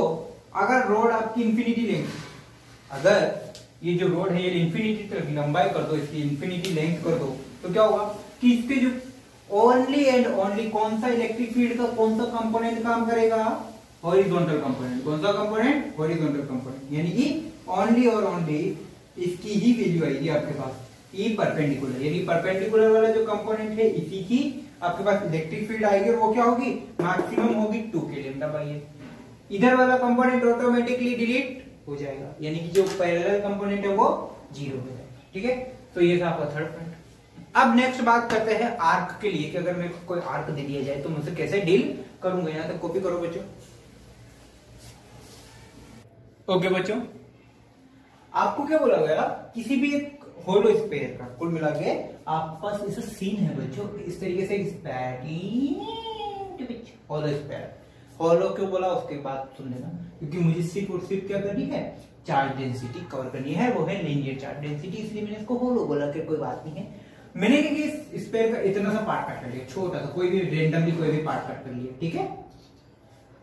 अगर रोड आपकी इन्फिनिटी लेंथ, अगर ये जो रोड है ये इन्फिनिटी तक लंबाई कर दो, इसकी इन्फिनिटी लेंथ कर दो, तो क्या होगा कि इसके जो ओनली एंड ओनली कौन सा इलेक्ट्रिक फील्ड का कौन सा कंपोनेंट काम करेगा, हॉरिजॉन्टल कंपोनेंट। कौन सा कंपोनेंट, हॉरिजॉन्टल कंपोनेंट। यानी कि ओनली और ओनली इसकी ही वैल्यू आएगी आपके पास, ई परपेंडिकुलर। यानी परपेंडिकुलर वाला जो कंपोनेंट है इसी की आपके पास इलेक्ट्रिक फील्ड आएगी और वो क्या होगी, मैक्सिमम होगी 2 के लेमडा बाई ए। इधर वाला कंपोनेंट ऑटोमेटिकली डिलीट हो जाएगा, यानी कि जो पैरेलल कंपोनेंट है वो 0 हो जाएगा, ठीक है। तो ये था आपका थर्ड पॉइंट। अब नेक्स्ट बात करते हैं आर्क के लिए, कि अगर मेरे को कोई आर्क दे दिया जाए तो मुझसे कैसे डील करूंगा। यहां तक कॉपी करो बच्चों। ओके बच्चों, आपको क्या बोला गया, किसी भी एक होलो स्फीयर का कुल मिला के आपके पास ऐसा सीन है बच्चों, इस तरीके से होलो स्फीयर। होलो क्यों बोला उसके बाद सुन लेना, क्योंकि मुझे सिर्फ और सिर्फ क्या करनी है, चार्ज डेंसिटी कवर करनी है, वो है लीनियर चार्ज डेंसिटी, इसलिए मैंने इसको होलो बोला कि कोई बात नहीं है। मैंने इस स्फीयर का इतना सा पार्ट कट कर लिया, छोटा सा, कोई भी रेंडमली कोई भी पार्ट कट कर लिया, ठीक है।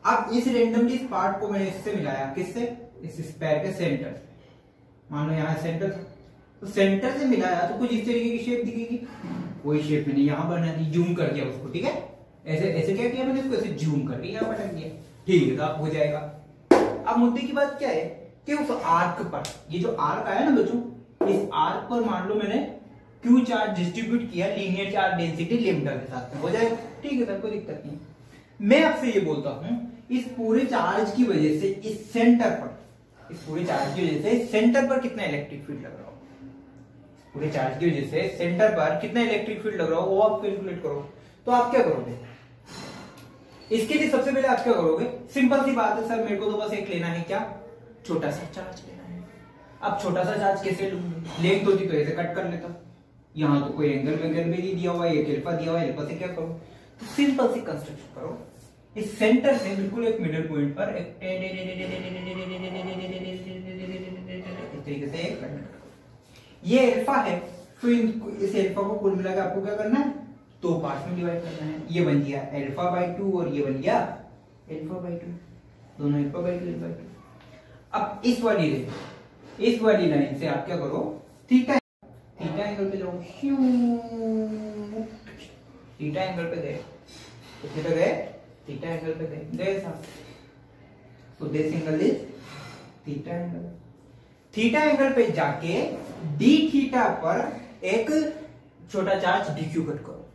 अब इस रेंडमली इस पार्ट को मैंने इससे मिलाया, किससे, इस स्फीयर के सेंटर, मान लो यहाँ सेंटर था, तो सेंटर से मिलाया तो कुछ इस तरीके की शेप दिखेगी, वही शेप मैंने यहाँ बना दी, जूम कर दिया उसको, ठीक है। ऐसे ऐसे क्या किया मैंने, इसको ऐसे जूम करके यहाँ बना दिया, ठीक है, तो आप हो जाएगा। अब मुद्दे की बात क्या है कि उस आर्क पर, ये जो आर्क आया ना बच्चों, इस आर्क पर मान लो मैंने क्यू चार्ज डिस्ट्रीब्यूट किया लीनियर चार्ज डेंसिटी लैम्डा के साथ में, हो जाएगा, ठीक है सर, कोई दिक्कत नहीं। मैं आपसे ये बोलता हूं, इस पूरे चार्ज की वजह से इस सेंटर पर, इस पूरे चार्ज की वजह से सेंटर पर कितना इलेक्ट्रिक फील्ड लग रहा हो, पूरे चार्ज की वजह से सेंटर पर कितना इलेक्ट्रिक फील्ड लग रहा हो वो आप कैलकुलेट करो। तो आप क्या करोगे, इसके लिए सबसे पहले आप क्या करोगे, सिंपल सी बात है सर, मेरे को तो बस एक लेना है, क्या, छोटा सा चार्ज लेना है। अब छोटा सा चार्ज कैसे लूंगी, लेंथ होती तो ऐसे कट कर लेता, यहाँ तो कोई एंगल वेंगल में नहीं दिया हुआ है, एक अल्फा दिया हुआ है, अल्फा से क्या करो, तो सिंपल सी कंस्ट्रक्शन करो, इस सेंटर से बिल्कुल एक मिडिल पॉइंट पर एक तरीके से एक लाइन करो, ये अल्फा है, फिर इस अल्फा को कुल मिलाकर आपको क्या करना है, दो पार्ट में डिवाइड करना है, ये बन गया अल्फा बाय 2 और ये बन गया अल्फा बाय 2, दोनों अल्फा बाय 2। अब इस वाली लाइन से आप क्या करो, थीटा एंगल पे जाओ, थीटा एंगल पे गए, कितने पे गए, थीटा एंगल पे गए साहब, तो this angle is theta angle. Theta angle पे जाके डी थीटा पर एक छोटा चार्ज डीक्यू कट करो,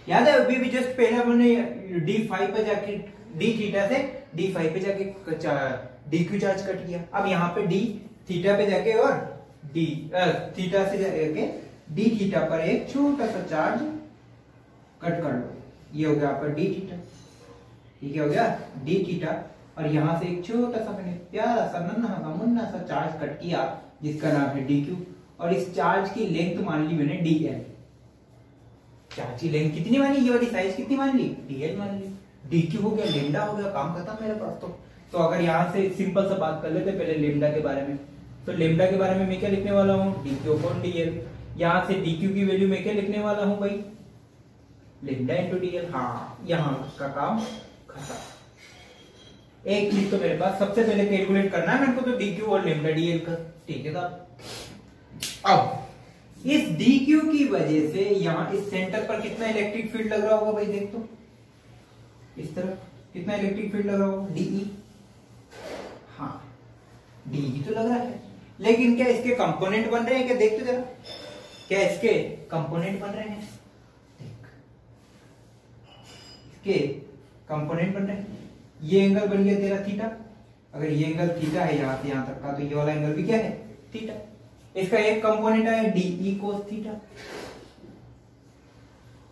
याद है अभी भी जस्ट पहले हमने डी फाइव पे जाके डी थीटा से डी फाइव पे जाके डीक्यू चार्ज कट किया। अब यहाँ पे डी थीटा पे जाके और डी थीटा से जाके डी थीटा पर एक छोटा सा चार्ज कट कर लो, ये हो गया आपका डी थीटा, ठीक है, हो गया डी थीटा, और यहां से एक छोटा सा मैंने प्यारा सा नन्हा सा मुन्ना सा चार्ज कट किया जिसका नाम है डी क्यू, और इस चार्ज की लेंथ मान ली मैंने डी एल। चार्ज की लेंथ कितनी मानी, ये वाली साइज कितनी मान ली, डी एल मान ली, डी क्यू हो गया, लेमडा हो गया, काम खत्म मेरे पास। तो अगर यहाँ से सिंपल सा बात कर लेते पहले लेमडा के बारे में, तो लेमडा के बारे में मैं क्या लिखने वाला हूँ, D Q upon D L. यहाँ से डी क्यू की वैल्यू मैं क्या लिखने वाला हूँ भाई, लेमडा इंटू डी एल। हाँ, यहाँ का काम खत्म। एक चीज तो मेरे पास सबसे पहले कैलकुलेट करना है मेरे को, तो डी क्यू और लेमडा डी एल का, ठीक है साहब। अब इस डी क्यू की वजह से यहाँ इस सेंटर पर कितना इलेक्ट्रिक फील्ड लग रहा होगा भाई, देख तो इस तरफ कितना इलेक्ट्रिक फील्ड लग रहा होगा, डीई। हाँ, डीई तो लग रहा है, लेकिन क्या इसके कंपोनेंट बन रहे हैं क्या, देख तो जरा, क्या इसके कंपोनेंट बन रहे हैं, देख इसके कंपोनेंट बन रहे हैं। ये एंगल बन गया तेरा थीटा, अगर ये एंगल थीटा है यहाँ से यहाँ तक का, तो ये वाला एंगल भी क्या है, थीटा। इसका एक कंपोनेंट आया डीई कोस थीटा,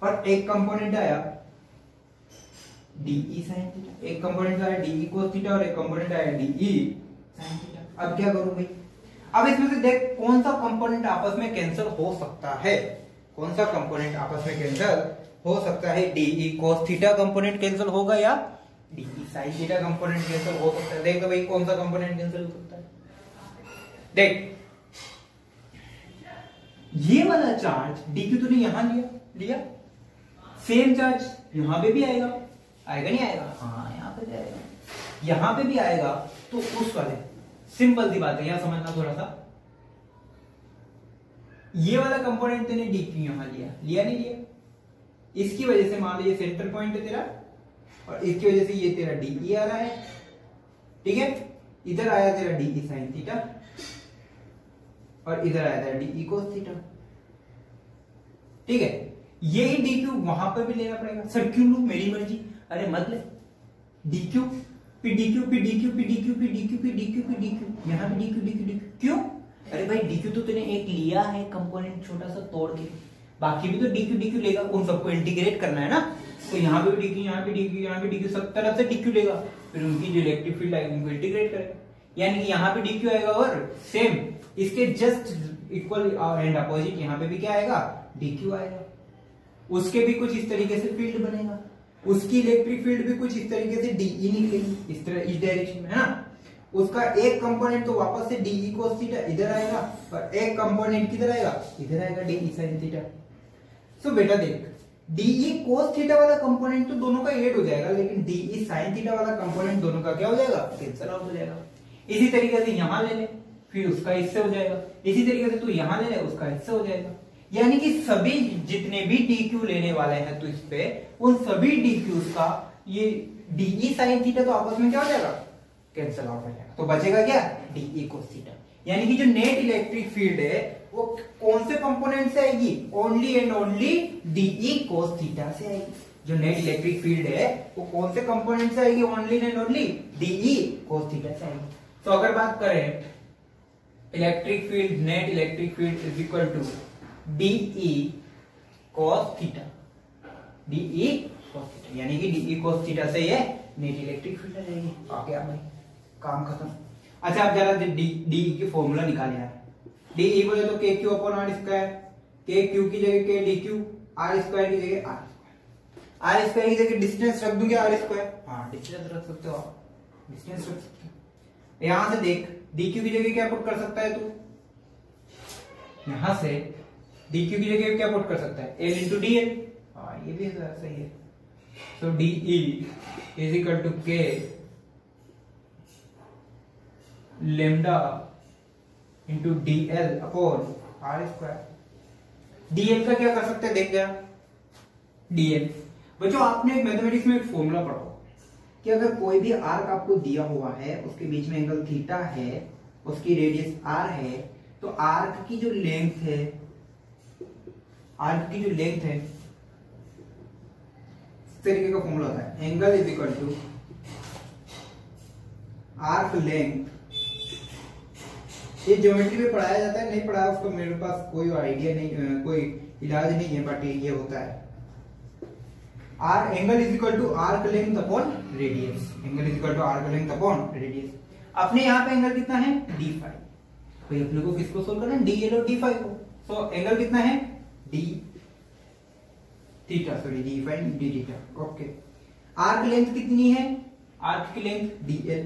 और एक कंपोनेंट आया डीई साइन थीटा, एक कंपोनेंट आया डीई कोस थीटा और एक कंपोनेंट आया डीई साइन थीटा। अब क्या करूं भाई, अब इसमें से देख कौन सा कंपोनेंट आपस में कैंसिल हो सकता है, कौन सा कंपोनेंट आपस में कैंसिल हो सकता है, d E cos theta component cancel होगा या d E sine theta component cancel हो सकता है। देख तो भाई कौन सा कंपोनेंट कैंसिल हो सकता है, देख ये वाला चार्ज डी क्यू तूने यहां लिया, सेम चार्ज यहां पे भी आएगा नहीं आएगा, हाँ यहाँ पे भी आएगा, यहां पे भी आएगा, तो उस वाले सिंपल सी बात है, यहां समझना थोड़ा सा। ये वाला कंपोनेंट तूने डी क्यू यहां लिया नहीं लिया, इसकी वजह से मान लीजिए सेंटर पॉइंट है तेरा, और इसकी वजह से ये तेरा डीई आ रहा है, ठीक है, इधर आया तेरा डीई साइन थीटा और इधर आया था डीई कोस थीटा, ठीक है। ये डी क्यू वहां पर भी लेना पड़ेगा, सर क्यों लूं, मेरी मर्जी, अरे मत ले, D Q P D Q P D Q P D Q P D Q P D Q P D Q, यहां भी D Q D Q D Q, क्यों, अरे भाई डी क्यू तो तूने एक लिया है कंपोनेंट छोटा सा तोड़ के, बाकी भी तो डी क्यू लेगा, उन सबको इंटीग्रेट करना है ना, तो यहाँ पे भी डी क्यू, यहाँ पे डी क्यू, यहाँ पे डी क्यू, सब तरफ से डी क्यू लेगा, फिर उनकी जो इलेक्ट्रिक फील्ड आएगी उनको इंटीग्रेट करेगा, यानी कि यहाँ पे डी क्यू आएगा और सेम इसके जस्ट इक्वल एंड अपोजिट, यहाँ पे भी क्या आएगा, dq आएगा। उसके भी कुछ इस तरीके से फील्ड बनेगा, उसकी इलेक्ट्रिक फील्ड भी कुछ इस तरीके से dE निकलेगी, इस तरह, इस डायरेक्शन में, है ना। उसका एक कंपोनेंट तो वापस से dE cos थीटा इधर आएगा, और एक कंपोनेंट किधर आएगा, इधर आएगा, dE sin थीटा। सो बेटा देख, dE cos थीटा वाला कंपोनेंट तो दोनों का ऐड हो जाएगा, लेकिन dE sin थीटा वाला कंपोनेंट दोनों का क्या हो जाएगा, कैंसिल आउट हो जाएगा। इसी तरीके से यहां ले ले, फिर उसका इससे हो जाएगा, इसी तरीके से तू यहां ले ले, उसका इससे हो जाएगा। यानी कि सभी जितने भी dq लेने वाले हैं तो इस पे, उन सभी dqs का ये dE sin थीटा तो आपस में क्या हो जाएगा, कैंसिल आउट हो जाएगा। तो बचेगा क्या, dE cos थीटा। यानी कि जो नेट इलेक्ट्रिक फील्ड है वो कौन से कंपोनेंट से आएगी, only and only dE cos थीटा से आएगी। जो नेट इलेक्ट्रिक फील्ड है वो कौन से कंपोनेंट से आएगी, only and only dE cos थीटा से आएगी। तो अगर बात करें electric field, net electric field is equal to dE cos theta, dE cos theta, यानी कि dE cos थीटा से ये नेट इलेक्ट्रिक फील्ड आ जाएगी। आगे आ भाई, काम खत्म। अच्छा अब जरा dE की फॉर्मूला निकाल यार। dE बोले तो KQ upon R square, KQ की जगह K dQ, R स्क्वायर की जगह R स्क्वायर की जगह डिस्टेंस रख दूंगे R स्क्वायर, हाँ डिस्टेंस रख सकते हो आप, डिस्टेंस रख सकते हो। यहां से देख dQ की जगह क्या पुट कर सकता है तू, यहां से dQ की जगह क्या पुट कर सकता है, L इंटू DL, हाँ ये भी सही है। तो dE is equal to K lambda into DL upon R square. DL का क्या कर सकते हैं देख जरा, DL बच्चों आपने मैथमेटिक्स में एक फॉर्मूला पढ़ा कि अगर कोई भी आर्क आपको दिया हुआ है, उसके बीच में एंगल थीटा है, उसकी रेडियस r है, तो आर्क की जो लेंथ है, आर्क की जो लेंथ है, इस तरीके का फॉर्मूला होता है, angle is equal to arc length. ये ज्योमेट्री में पढ़ाया जाता है, नहीं पढ़ाया उसको मेरे पास कोई आइडिया नहीं, कोई इलाज नहीं है, बट ये होता है। R angle is equal to arc length upon radius, angle is equal to arc length upon radius. अपने यहाँ पे एंगल कितना है, d5, भाई अपने को किसको सोल्व करना है, dl और d5 को। सो एंगल कितना है, d theta, sorry d5 d theta, okay. Arc length कितनी है, आर्क की लेंथ dl,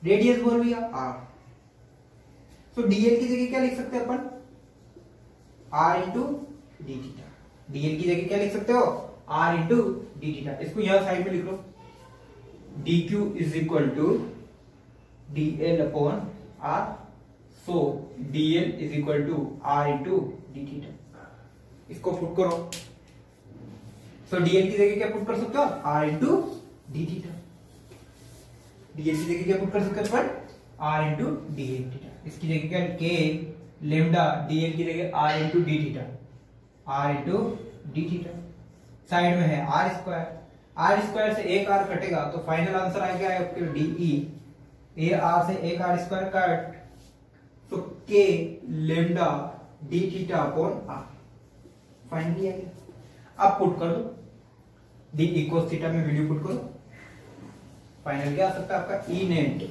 रेडियस बोल भैया r। सो dl की जगह क्या लिख सकते हैं अपन, r into d theta. dl की जगह क्या लिख सकते हो, r इंटू डी थीटा। इसको यहां साइड में लिख लो, dq is equal to dl upon r, so dl is equal to r into d theta. इसको पुट करो, सो dl की जगह क्या पुट कर सकते हो, r into d theta. dl की जगह क्या पुट कर सकते हो, r इंटू डी थीटा। इसकी जगह क्या, k लेमडा, dl की जगह r into d theta, r into d theta. Side में है r स्क्वायर, r स्क्वायर से एक r कटेगा तो फाइनल आंसर आ गया आपके dE, ये r से एक r स्क्वायर कट, तो k lambda d theta upon r finally आ गया। अब पुट कर दो, dE cos थीटा में वैल्यू पुट करो, फाइनल क्या आ सकता है आपका, E net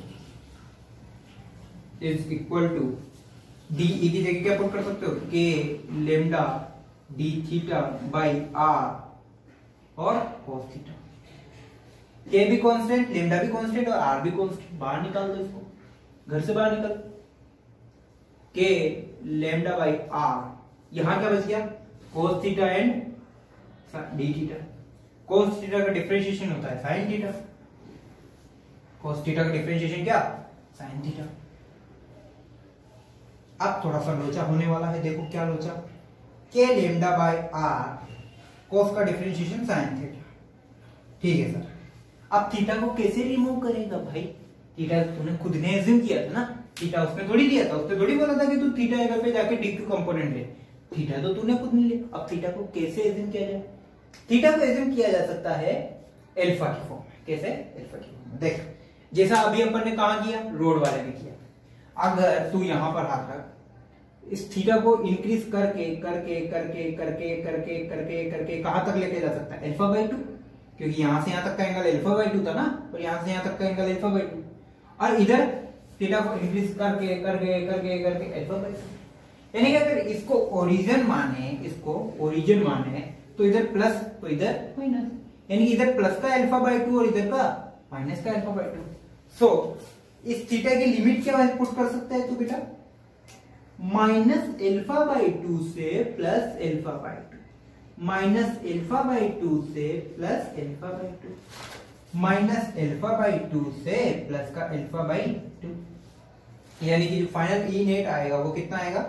is equal to dE की जगह क्या पुट कर सकते हो, k lambda d theta by r और cos थीटा। k भी कांस्टेंट, लेमडा भी कांस्टेंट और r भी कांस्टेंट, बाहर निकाल दो इसको, घर से बाहर निकल, k लेमडा बाई r, यहां क्या बच गया, cos theta and D theta. cos theta का डिफरेंशिएशन होता है sin थीटा, cos थीटा का डिफरेंशिएशन क्या, sin थीटा। अब थोड़ा सा लोचा होने वाला है, देखो क्या लोचा, k lambda by r, cos का डिफरेंशिएशन sin थीटा, ठीक है सर। अब थीटा को कैसे रिमूव करेगा भाई, थीटा तूने खुद ने एज्यूम किया था ना, थीटा उसने थोड़ी दिया था, उसने थोड़ी बोला था कि तू थीटा एंगल पे जाके dq कंपोनेंट ले, थीटा तो तूने खुद नहीं लिया। अब थीटा को कैसे एज्यूम किया जाए, थीटा को एज्यूम किया जा सकता है अल्फा की फॉर्म में। कैसे, अल्फा की फॉर्म में। देख जैसा अभी अपन ने कहा किया, रोड वाले में किया, अगर तू यहां पर हाथ रख, इस थीटा को इंक्रीज करके करके करके करके करके करके करके कहां तक लेके जा सकता है, अल्फा बाई 2, क्योंकि यहां से यहां तक का एंगल अल्फा बाई 2 था ना, और यहां से यहां तक का एंगल अल्फा बाई 2, और इधर थीटा को इंक्रीज करके करके करके करके अल्फा बाय 2। यानी कि अगर इसको ओरिजिन माने तो इधर प्लस तो इधर माइनस, यानी कि इधर प्लस का अल्फा बाय 2 और इधर का माइनस का अल्फा बाय 2। सो इस थीटा की लिमिट क्या पुट कर सकते हैं तो बेटा माइनस अल्फा बाय 2 से plus alpha by 2, minus alpha by 2 से plus alpha by 2, minus alpha by 2 से प्लस का अल्फा बाय 2। यानी कि जो फाइनल ई नेट आएगा वो कितना आएगा,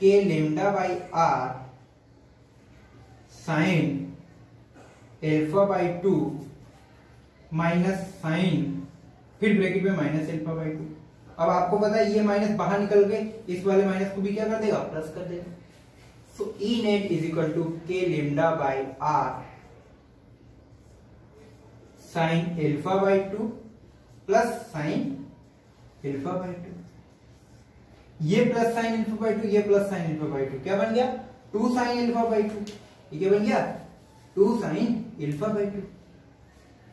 k lambda by r sine alpha by 2 minus sine फिर ब्रैकेट में माइनस अल्फा बाई 2। अब आपको पता है ये माइनस बाहर निकल गए, इस वाले माइनस को भी क्या कर देगा, प्लस कर देगा। So E net is equal to k lambda by r sine alpha by 2 plus sine alpha by 2। ये प्लस साइन अल्फा बाई 2, ये प्लस साइन अल्फा बाई 2, क्या बन गया 2 साइन अल्फा बाई 2। ये क्या बन गया 2 sine alpha by 2,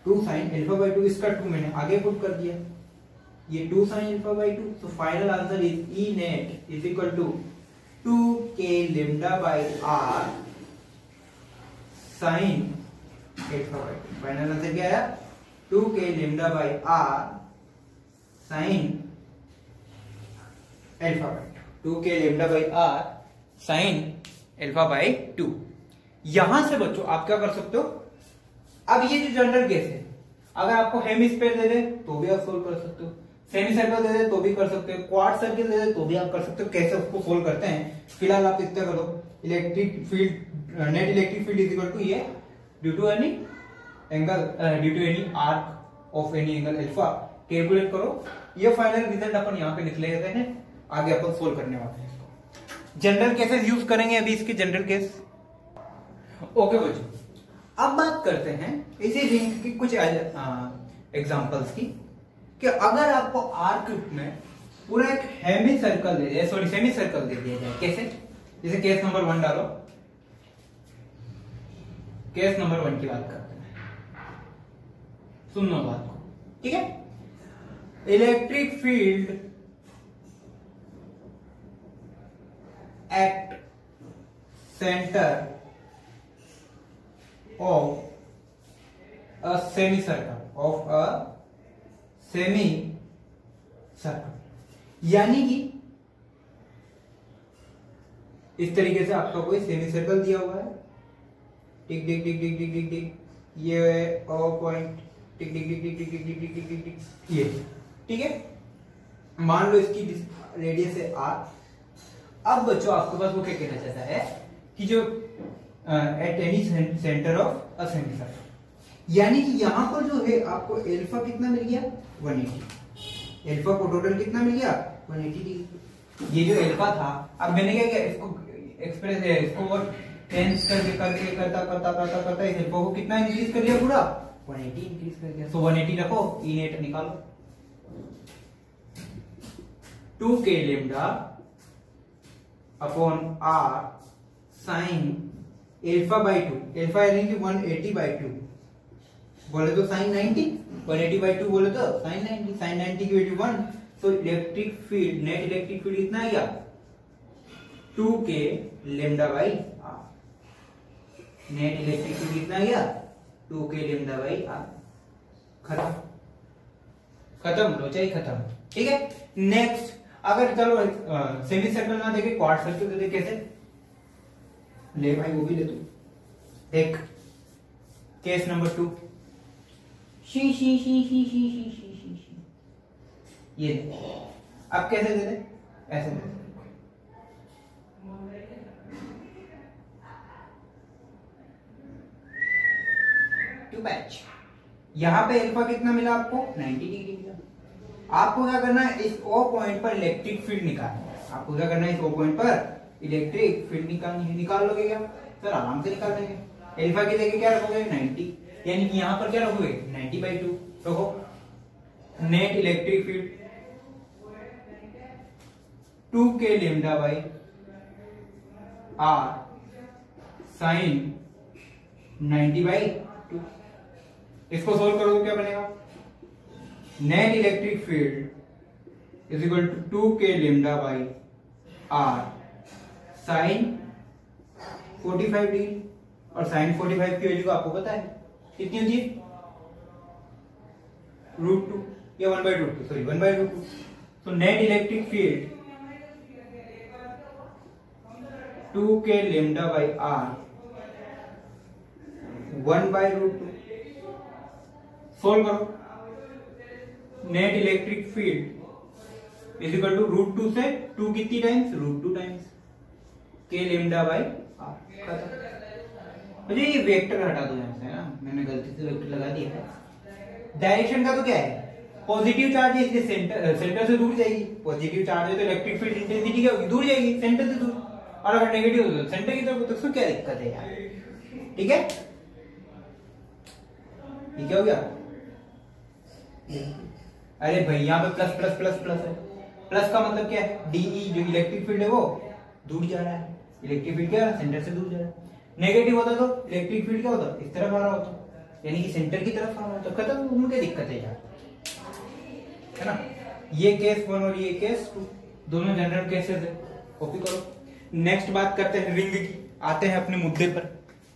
2 sine alpha by 2। इसका 2 मैंने आगे पुट कर दिया, ये 2 sine alpha by 2। So final answer is E net is equal to 2k lambda by r sine alpha by 2। Final answer क्या आया 2k lambda by r sine alpha by 2, 2k lambda by r sine alpha by 2। यहां से बच्चों आप क्या कर सकते हो, अब ये जो जनरल केस है, अगर आपको हेमिस्फीयर दे दे तो भी आप सोल्व कर सकते हो, सेमी सर्कल दे दे तो भी कर सकते हो, क्वार्ट सर्कल दे दे तो भी आप कर सकते हो। कैसे उसको सोल्व करते हैं, फिलहाल आप इतना करो, electric field net electric field is equal to ये due to any angle due to any arc of any angle alpha, calculate करो। ये फाइनल रिजल्ट अपन यहाँ पे लिख लेते हैं, आगे अपन सोल्व करने वाले हैं। जनरल केसेस यूज करेंगे अभी, इसके जनरल केस। ओके बच्चों, अब बात करते हैं इसी रिंग की कुछ एग्जांपल्स की, कि अगर आपको आर्क में पूरा एक हेमी सर्कल दे दिया, सॉरी सेमी सर्कल दे दिया जाए, कैसे, जैसे केस नंबर 1 डालो, केस नंबर 1 की बात करते हैं, सुनो बात को, ठीक है। Electric field at centre of a semi circle, यानी कि इस तरीके से आपका कोई सेमी सर्कल दिया हुआ है, टिक टिक टिक टिक टिक टिक टिक, ये ओ पॉइंट, टिक टिक टिक टिक टिक टिक टिक टिक टिक टिक, ये ठीक है। मान लो इसकी रेडियस है r। अब बच्चों आपके पास वो क्या कहना चाहता है कि जो at any centre of a semi circle, यानी कि यहां पर जो है आपको अल्फा कितना मिल गया 180, अल्फा को टोटल कितना मिल गया 180 डिग्री। ये जो अल्फा था, अब मैंने क्या किया, इसको एक्सप्रेस है, इसको और टेंस करके करके करता करता करता करता इस अल्फा को कितना इंक्रीज कर दिया, पूरा 180 इंक्रीज कर दिया। सो 180 रखो, ई नेट निकालो, 2k lambda upon r sign alpha by 2, alpha यानी कि 180 बाई 2 बोले तो साइन 90, 180 बाई 2 बोले तो साइन 90, साइन 90 की वैल्यू 1। तो electric field, net electric field कितना आ गया 2k lambda by r, net electric field कितना आ गया 2k लेमडा बाई r। खत्म, खत्म, लोचा ही खत्म, ठीक है। नेक्स्ट, अगर चलो सेमी सर्कल ना देखे, क्वार्ट सर्कल दे दे, कैसे ले भाई, वो भी ले तू। देख case number 2, she she she she she she she she she, ये अब कैसे दे दे, ऐसे दे दे, टू पैच। यहां पे अल्फा कितना मिला आपको 90 डिग्री मिला। आपको क्या करना है, इस O पॉइंट पर इलेक्ट्रिक फील्ड निकालना है। आपको क्या करना है, इस O पॉइंट पर इलेक्ट्रिक फील्ड निकाल लोगे क्या सर, आराम से निकाल लेंगे। अल्फा की जगह क्या रखोगे 90, यानी कि यहां पर क्या रखोगे 90 बाई 2 रखो। Net electric field 2k lambda by r sine 90 by 2। इसको सोल्व करोगे क्या बनेगा, net electric field is equal to 2k lambda by r sine 45 degree. और साइन 45 की वैल्यू आपको पता है कितनी होती है, √2 या 1/√2, सॉरी 1/√2। तो net electric field 2k lambda by r 1/√2। Solve करो, net electric field is equal to √2 से 2 कितनी times, √2 times k lambda by r. खत्म। मुझे ये वेक्टर हटा दो यहां से, है ना, मैंने गलती से वेक्टर लगा दिया है। डायरेक्शन का तो क्या है, पॉजिटिव चार्ज है इसलिए सेंटर से दूर जाएगी। पॉजिटिव चार्ज है तो इलेक्ट्रिक फील्ड इंटेंसिटी क्या होगी, दूर जाएगी, सेंटर से दूर। और अगर नेगेटिव हो तो सेंटर की तरफ, तो उसमें क्या दिक्कत है यार। ठीक है, ये क्या हो गया, अरे भाई यहाँ पे प्लस प्लस प्लस प्लस है। प्लस का मतलब क्या है, डीई जो इलेक्ट्रिक फील्ड है वो दूर जा रहा है। इलेक्ट्रिक फील्ड क्या है, सेंटर से दूर जा रहा है। नेगेटिव होता तो इलेक्ट्रिक फील्ड क्या होता, इस तरफ आ रहा होता, यानी कि सेंटर की तरफ आ रहा होता। खत्म, उनके दिक्कत है यार, है ना। ये केस 1 और ये केस 2 दोनों जनरल केसेस है, कॉपी करो। नेक्स्ट बात करते हैं रिंग की, आते हैं अपने मुद्दे पर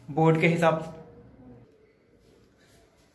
बोर्ड के हिसाब से।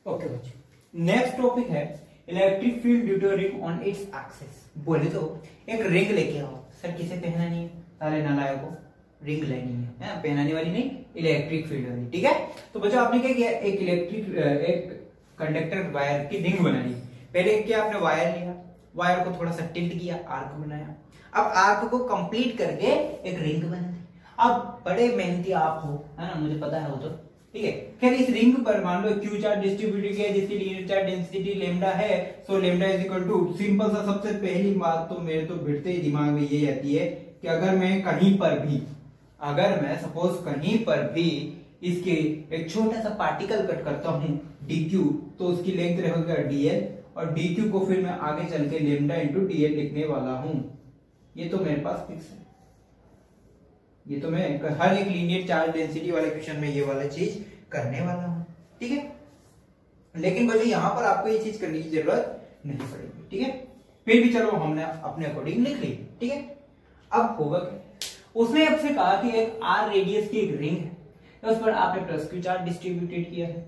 ओके बच्चे, नेक्स्ट टॉपिक है electric field due to ring on its axis. बोले तो एक रिंग लेके आओ, सर किसे पहना नहीं है, सारे नालायक को रिंग लेनी है, पहनाने वाली नहीं, इलेक्ट्रिक फील्ड वाली। ठीक है, तो बच्चों आपने क्या किया, एक कंडक्टर वायर की रिंग बनानी। पहले क्या, आपने वायर लिया, वायर को थोड़ा सा टिल्ट किया, आर्क बनाया। अब आर्क को कंप्लीट करके एक रिंग बना दी। अब बड़े मेहनती आप हो, है ना, मुझे पता है वो तो, ठीक है। खैर इस रिंग पर मान लो क्यू चार्ज डिस्ट्रीब्यूटेड किया, जिसकी लीनियर चार्ज डेंसिटी लेमडा है, so lambda is equal to, simple सा सबसे पहली बात तो मेरे तो भिड़ते ही दिमाग में ये आती है कि अगर मैं कहीं पर भी, अगर मैं सपोज कहीं पर भी इसके एक छोटा सा पार्टिकल कट करता हूं dq, तो उसकी लेंथ रहेगा dl, और dq को फिर मैं आगे चल के लेमडा इंटू dl लिखने वाला हूं। ये तो मेरे पास फिक्स है, ये तो मैं हर एक लीनियर चार्ज डेंसिटी वाले क्वेश्चन में ये वाला चीज करने वाला हूं। ठीक है, लेकिन बच्चों यहां पर आपको ये चीज करने की जरूरत नहीं पड़ेगी। ठीक है, फिर भी चलो हमने अपने अकॉर्डिंग लिख ली। ठीक है, अब होगा क्या, उसने आपसे कहा कि एक आर रेडियस की एक रिंग है, तो उस पर आपने प्लस क्यू चार्ज डिस्ट्रीब्यूटेड किया है।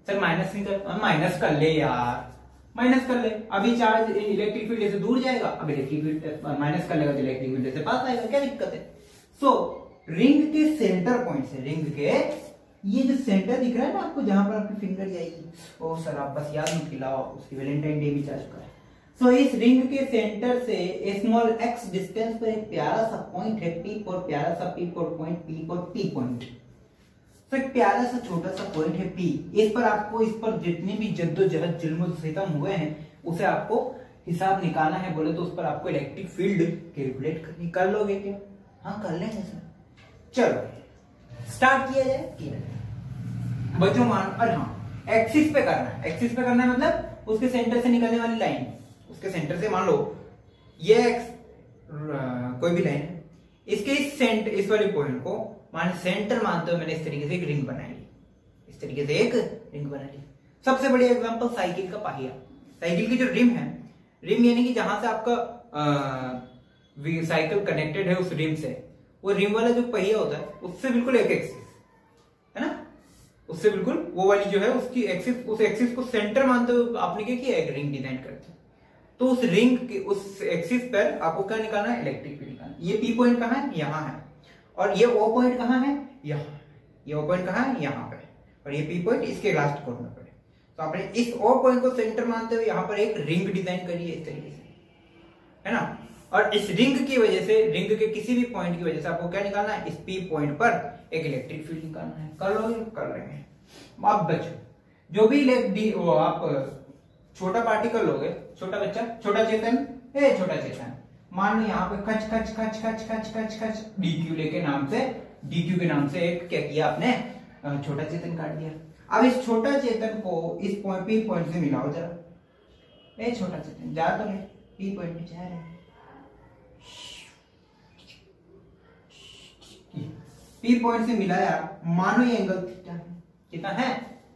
सर माइनस नहीं कर, माइनस कर ले यार, माइनस कर ले। अभी चार्ज इलेक्ट्रिक फील्ड से दूर जाएगा, अब इलेक्ट्रिक फील्ड माइनस कर लेगा तो इलेक्ट्रिक फील्ड से पास आएगा, क्या दिक्कत है। सो रिंग के सेंटर पॉइंट से, रिंग के ये जो सेंटर दिख रहा है ना आपको, जहां पर आपकी फिंगर जाएगी, ओ सर आप बस याद मत दिलाओ, उसकी वैलेंटाइन डे भी जा चुका है। सो इस रिंग के सेंटर से स्मॉल x डिस्टेंस पर एक प्यारा सा पॉइंट है P, और प्यारा सा P for point, P for P point. तो एक प्यारा सा छोटा सा पॉइंट है P, इस पर आपको, इस पर जितनी भी जद्दोजहद जुल्म सितम हुए हैं उसे आपको हिसाब निकालना है। बोले तो उस पर आपको इलेक्ट्रिक फील्ड कैलकुलेट करनी, कर लोगे क्या? हाँ कर लेंगे सर। चलो स्टार्ट किया जाए। किया जाए बच्चों, मान, अरे हाँ एक्सिस पे करना है। एक्सिस पे करना है मतलब उसके सेंटर से निकलने वाली लाइन, उसके सेंटर से मान लो ये कोई भी लाइन है, इसके इस वाले पॉइंट को मान सेंटर मानते हुए मैंने इस तरीके से एक रिंग बनाई, इस तरीके से एक रिंग बना ली। सबसे बड़ी एग्जांपल साइकिल का पहिया। साइकिल की जो रिम है, रिम यानी कि जहां से आपका साइकिल कनेक्टेड है उस रिम से, वो रिम वाला जो पहिया होता है उससे बिल्कुल एक एक्सिस है ना, उससे बिल्कुल वो वाली जो है उसकी एक्सिस, उस एक्सिस को सेंटर मानते हुए आपने क्या किया, एक रिंग डिजाइन करते हैं। तो उस रिंग के उस एक्सिस पर आपको क्या निकालना है, इलेक्ट्रिक फील्ड निकालना। ये पी पॉइंट कहाँ है, यहाँ है, और ये ओ पॉइंट कहाँ है, यहाँ। ये ओ पॉइंट कहाँ है, यहाँ पे, और ये पी पॉइंट इसके लास्ट कॉर्नर पर है। तो आपने इस ओ पॉइंट को सेंटर मानते हुए यहाँ पर एक रिंग डिजाइन करी है इस तरीके से, है ना। और इस रिंग की वजह से, रिंग के किसी भी पॉइंट की वजह से आपको क्या निकालना है, इस पी पॉइंट पर एक इलेक्ट्रिक फील्ड निकालना है। कर लोगे, कर रहे हैं आप बच्चों। जो भी वो आप छोटा पार्टिकल लोगे, छोटा बच्चा, छोटा चेतन, छोटा चेतन, मान लो यहाँ पे खच खच खच खच खच खच खच डीक्यू लेके नाम से, डीक्यू के नाम से एक क्या किया आपने, छोटा चेतन काट दिया। अब इस छोटा चेतन को इस पॉइंट पी पॉइंट से मिलाओ जरा। छोटा चेतन जा तो रहे, पी पॉइंट पे जा रहे, पी पॉइंट से मिलाया, मानो ये एंगल थीटा है। कितना है,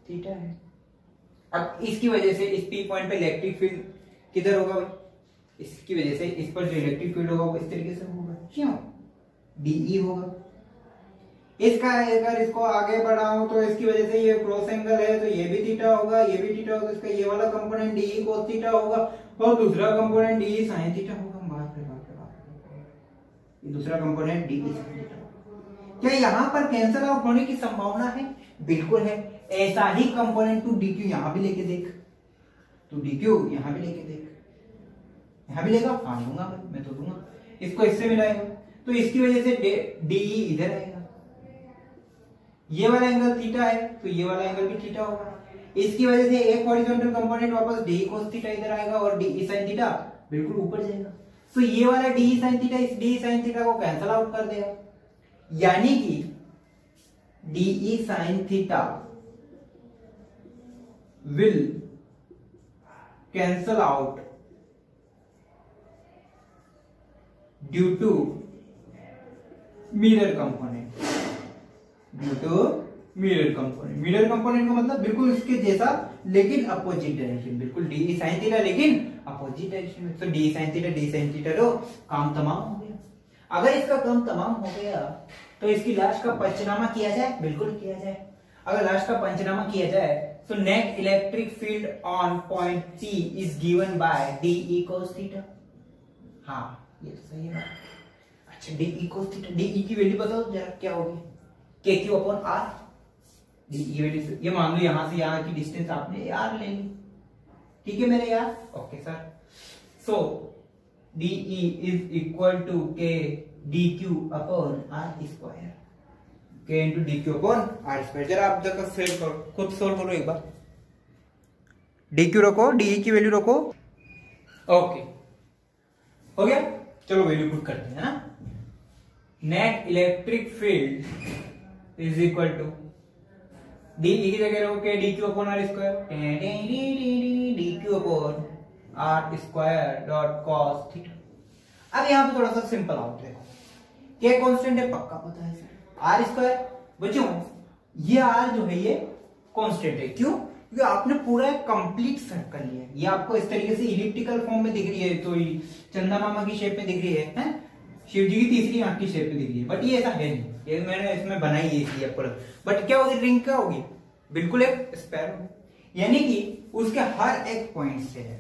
थीटा है। अब इसकी वजह से इस पी पॉइंट पे इलेक्ट्रिक फील्ड किधर होगा भाई, इसकी वजह से इस पर जो इलेक्ट्रिक फील्ड होगा वो इस तरीके से होगा, क्यों, डीई होगा। इसका अगर इसको आगे बढ़ाऊं तो इसकी वजह से ये क्रॉस एंगल है तो ये भी थीटा होगा, ये भी थीटा होगा, इसका ये वाला कंपोनेंट डीई cos थीटा होगा और दूसरा कंपोनेंट डीई sin थीटा होगा। बाप रे बाप रे बाप, ये दूसरा कंपोनेंट डीई sin थीटा होगा। क्या यहाँ पर कैंसल आउट होने की संभावना है? बिल्कुल है। ऐसा ही कंपोनेंट तू डीक्यू यहाँ भी लेके देख, तू डीक्यू यहाँ भी लेके देख, यहाँ भी लेगा, हाँ लूंगा मैं तो दूंगा, इसको इससे मिलाएगा तो इसकी वजह से डीई इधर आएगा। ये वाला एंगल थीटा है तो ये वाला एंगल भी थीटा होगा। इसकी वजह से एक हॉरिजॉन्टल कंपोनेंट वापस डी cos थीटा इधर आएगा और डी sin थीटा बिल्कुल ऊपर जाएगा। तो ये वाला डी sin थीटा इस डी sin थीटा को कैंसल आउट कर देगा, यानी कि d sin theta will cancel out due to mirror component, due to mirror component. Mirror component का मतलब बिल्कुल इसके जैसा लेकिन अपोजिट डायरेक्शन, बिल्कुल डी sin थीटा लेकिन अपोजिट डायरेक्शन में। तो डी sin थीटा तो काम तमाम हो गया। अगर इसका काम तमाम हो गया तो इसकी लास्ट का पंचनामा किया जाए, बिल्कुल किया जाए। अगर लास्ट का पंचनामा किया जाए तो net electric field on point P is given bye D cos theta. हाँ ये तो सही है। अच्छा डी cos थीटा, डी की वैल्यू बताओ जरा क्या होगी, KQ अपॉन R। डी की वैल्यू ये मान लो यहाँ से यहाँ की डिस्टेंस आपने R ले ली, ठीक है मेरे यार, okay sir. So DE is equal to K DQ upon R square, K into DQ upon R square. जरा आप जरा सोल्व करो, खुद सोल्व करो एक बार। DQ रखो, DE की वैल्यू रखो, ओके हो गया। चलो वैल्यू पुट करते हैं ना। Net electric field is equal to DE की जगह रखो K D Q upon are square, D Q upon are square dot cos theta. अब यहाँ पे थोड़ा सा सिंपल आउट देखो, के कांस्टेंट है पक्का पता है, आर स्क्वायर बच्चों ये आर जो है ये कांस्टेंट है, क्यों? क्योंकि आपने पूरा कंप्लीट सर्कल लिया, ये आपको इस तरीके से इलिप्टिकल फॉर्म में दिख रही है, तो चंदा मामा की शेप में दिख रही है? शिव जी की तीसरी आंख की शेप में दिख रही है, बट ये ऐसा है नहीं, ये मैंने इसमें बनाई है इसलिए आपको। बट क्या होगी, रिंग क्या होगी, बिल्कुल एक स्क्वायर होगी, यानी कि उसके हर एक पॉइंट से है।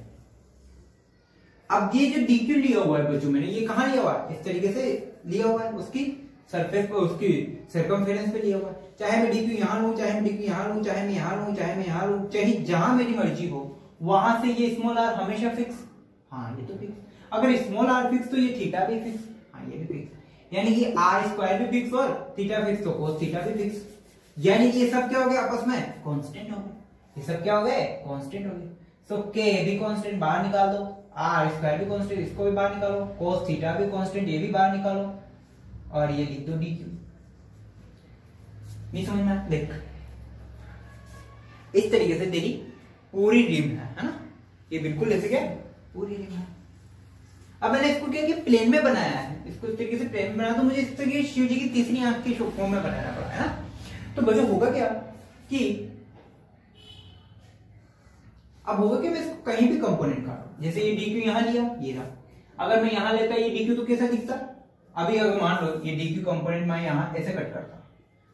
अब ये जो डीक्यू लिया हुआ है बच्चों मैंने, ये कहां लिया हुआ है, इस तरीके से लिया हुआ है, उसकी सरफेस पे, उसकी सर्कमफेरेंस पे लिया हुआ है। चाहे मैं डीक्यू यहां लूं, चाहे मैं डीक्यू यहां लूं, चाहे मैं यहां लूं, चाहे मैं यहां लूं, चाहे जहां मेरी मर्जी हो, वहां से ये स्मॉल आर हमेशा फिक्स। हाँ ये तो फिक्स, अगर स्मॉल आर फिक्स तो ये थीटा भी फिक्स, हाँ ये भी फिक्स, यानी कि आर स्क्वायर भी फिक्स और थीटा फिक्स, तो कोस थीटा भी फिक्स, यानी कि ये सब क्या हो गया आपस में कांस्टेंट हो गए, ये सब क्या हो गए कांस्टेंट हो गए। सो के भी कांस्टेंट बाहर निकाल दो, आर स्क्वायर भी कांस्टेंट, इसको भी बाहर निकालो, कोस थीटा भी कांस्टेंट, ये भी बाहर निकालो, और ये लिख दो डी क्यू। नहीं समझ में? देख इस तरीके से तेरी पूरी रिंग है ना, ये बिल्कुल ऐसे क्या पूरी रिंग है। अब मैंने इसको क्या किया, प्लेन में बनाया है, इसको इस तरीके से प्लेन में बनाया, तो मुझे इस तरीके शिव जी की तीसरी आंख के फॉर्म में बनाना पड़ा है ना। तो बच्चों होगा क्या कि अब होगा कि मैं इसको कहीं भी कंपोनेंट काटूं, जैसे ये डीक्यू यहां लिया, ये रहा, अगर मैं यहां लेता ये डीक्यू तो कैसा दिखता, अभी अगर मान लो ये डीक्यू कंपोनेंट मैं यहां ऐसे कट करता,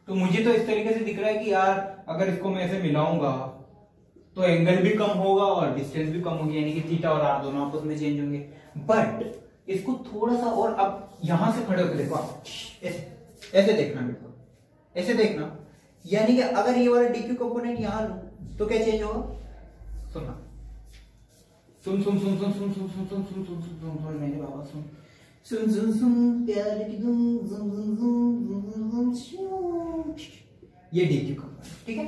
तो मुझे तो इस तरीके से दिख रहा है कि यार अगर इसको मैं ऐसे मिलाऊंगा तो एंगल भी कम होगा और डिस्टेंस भी कम होगी, यानी कि थीटा और आर दोनों आपस में चेंज होंगे। बट इसको थोड़ा सा और अब यहां से खड़े होकर देखो, ऐसे ऐसे देखना, बिल्कुल ऐसे देखना, यानी कि अगर ये वाला डीक्यू कंपोनेंट यहां लूं तो क्या चेंज होगा, सुनना, सुन सुन सुन सुन सुन सुन सुन सुन सुन सुन सुन सुन मेरे बाबा सुन सुन सुन सुन प्यार की धुन सुन सुन सुन सुन, ये डीक्यू कंपोनेंट, ठीक है।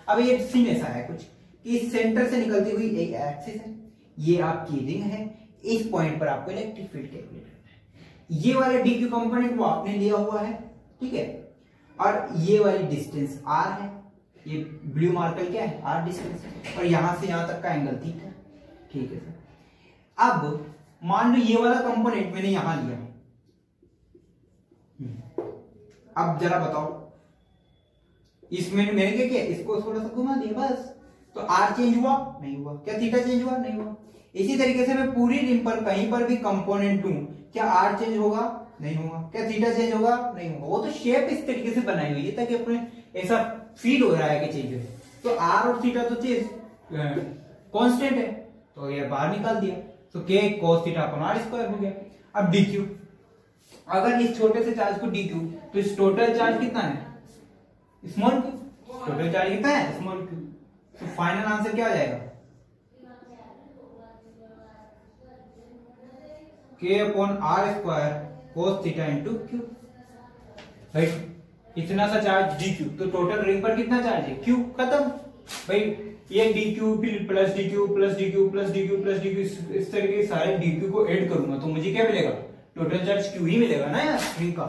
अब ये सीन ऐसा है कुछ कि इस सेंटर से निकलती हुई एक एक्सिस है, ये आपकी रिंग है, इस पॉइंट पर आपको इलेक्ट्रिक फील्ड कैलकुलेट करना है। ये वाला डीक्यू कंपोनेंट वो आपने लिया हुआ है, ठीक है, और ये वाली डिस्टेंस आर है, ये ब्लू मार्कर क्या है, आर डिस्टेंस, और यहां से यहां तक का एंगल थीटा, ठीक है सर। अब मान लो ये वाला कंपोनेंट मैंने यहां लिया, अब जरा बताओ इसमें मैंने क्या किया, इसको थोड़ा सा घुमा दिया बस, तो आर चेंज हुआ नहीं हुआ, क्या थीटा चेंज हुआ नहीं हुआ। इसी तरीके से मैं पूरी रिंग पर कहीं पर भी कंपोनेंट लूं, क्या आर चेंज होगा? नहीं होगा। क्या थीटा चेंज होगा? नहीं होगा। वो तो शेप इस तरीके से बनाई हुई है ताकि अपने ऐसा फील हो रहा है कि चीज है। तो आर और थीटा तो चीज कांस्टेंट है, तो ये बाहर निकाल दिया, तो K cos theta upon are square हो गया। अब डीक्यू, अगर इस छोटे से चार्ज को डीक्यू, तो इस टोटल चार्ज कितना है? Small Q. टोटल चार्ज कितना है? Small Q. तो फाइनल आंसर क्या आ जाएगा? K upon are square cos theta into Q. भाई इतना सा चार्ज डी क्यू, तो टोटल रिंग पर कितना चार्ज है? क्यू। खत्म भाई। ये डी क्यू फिर plus D Q plus D Q plus D Q plus D Q, इस तरीके के सारे डी क्यू को ऐड करूंगा तो मुझे क्या मिलेगा? टोटल चार्ज क्यू ही मिलेगा ना यार रिंग का।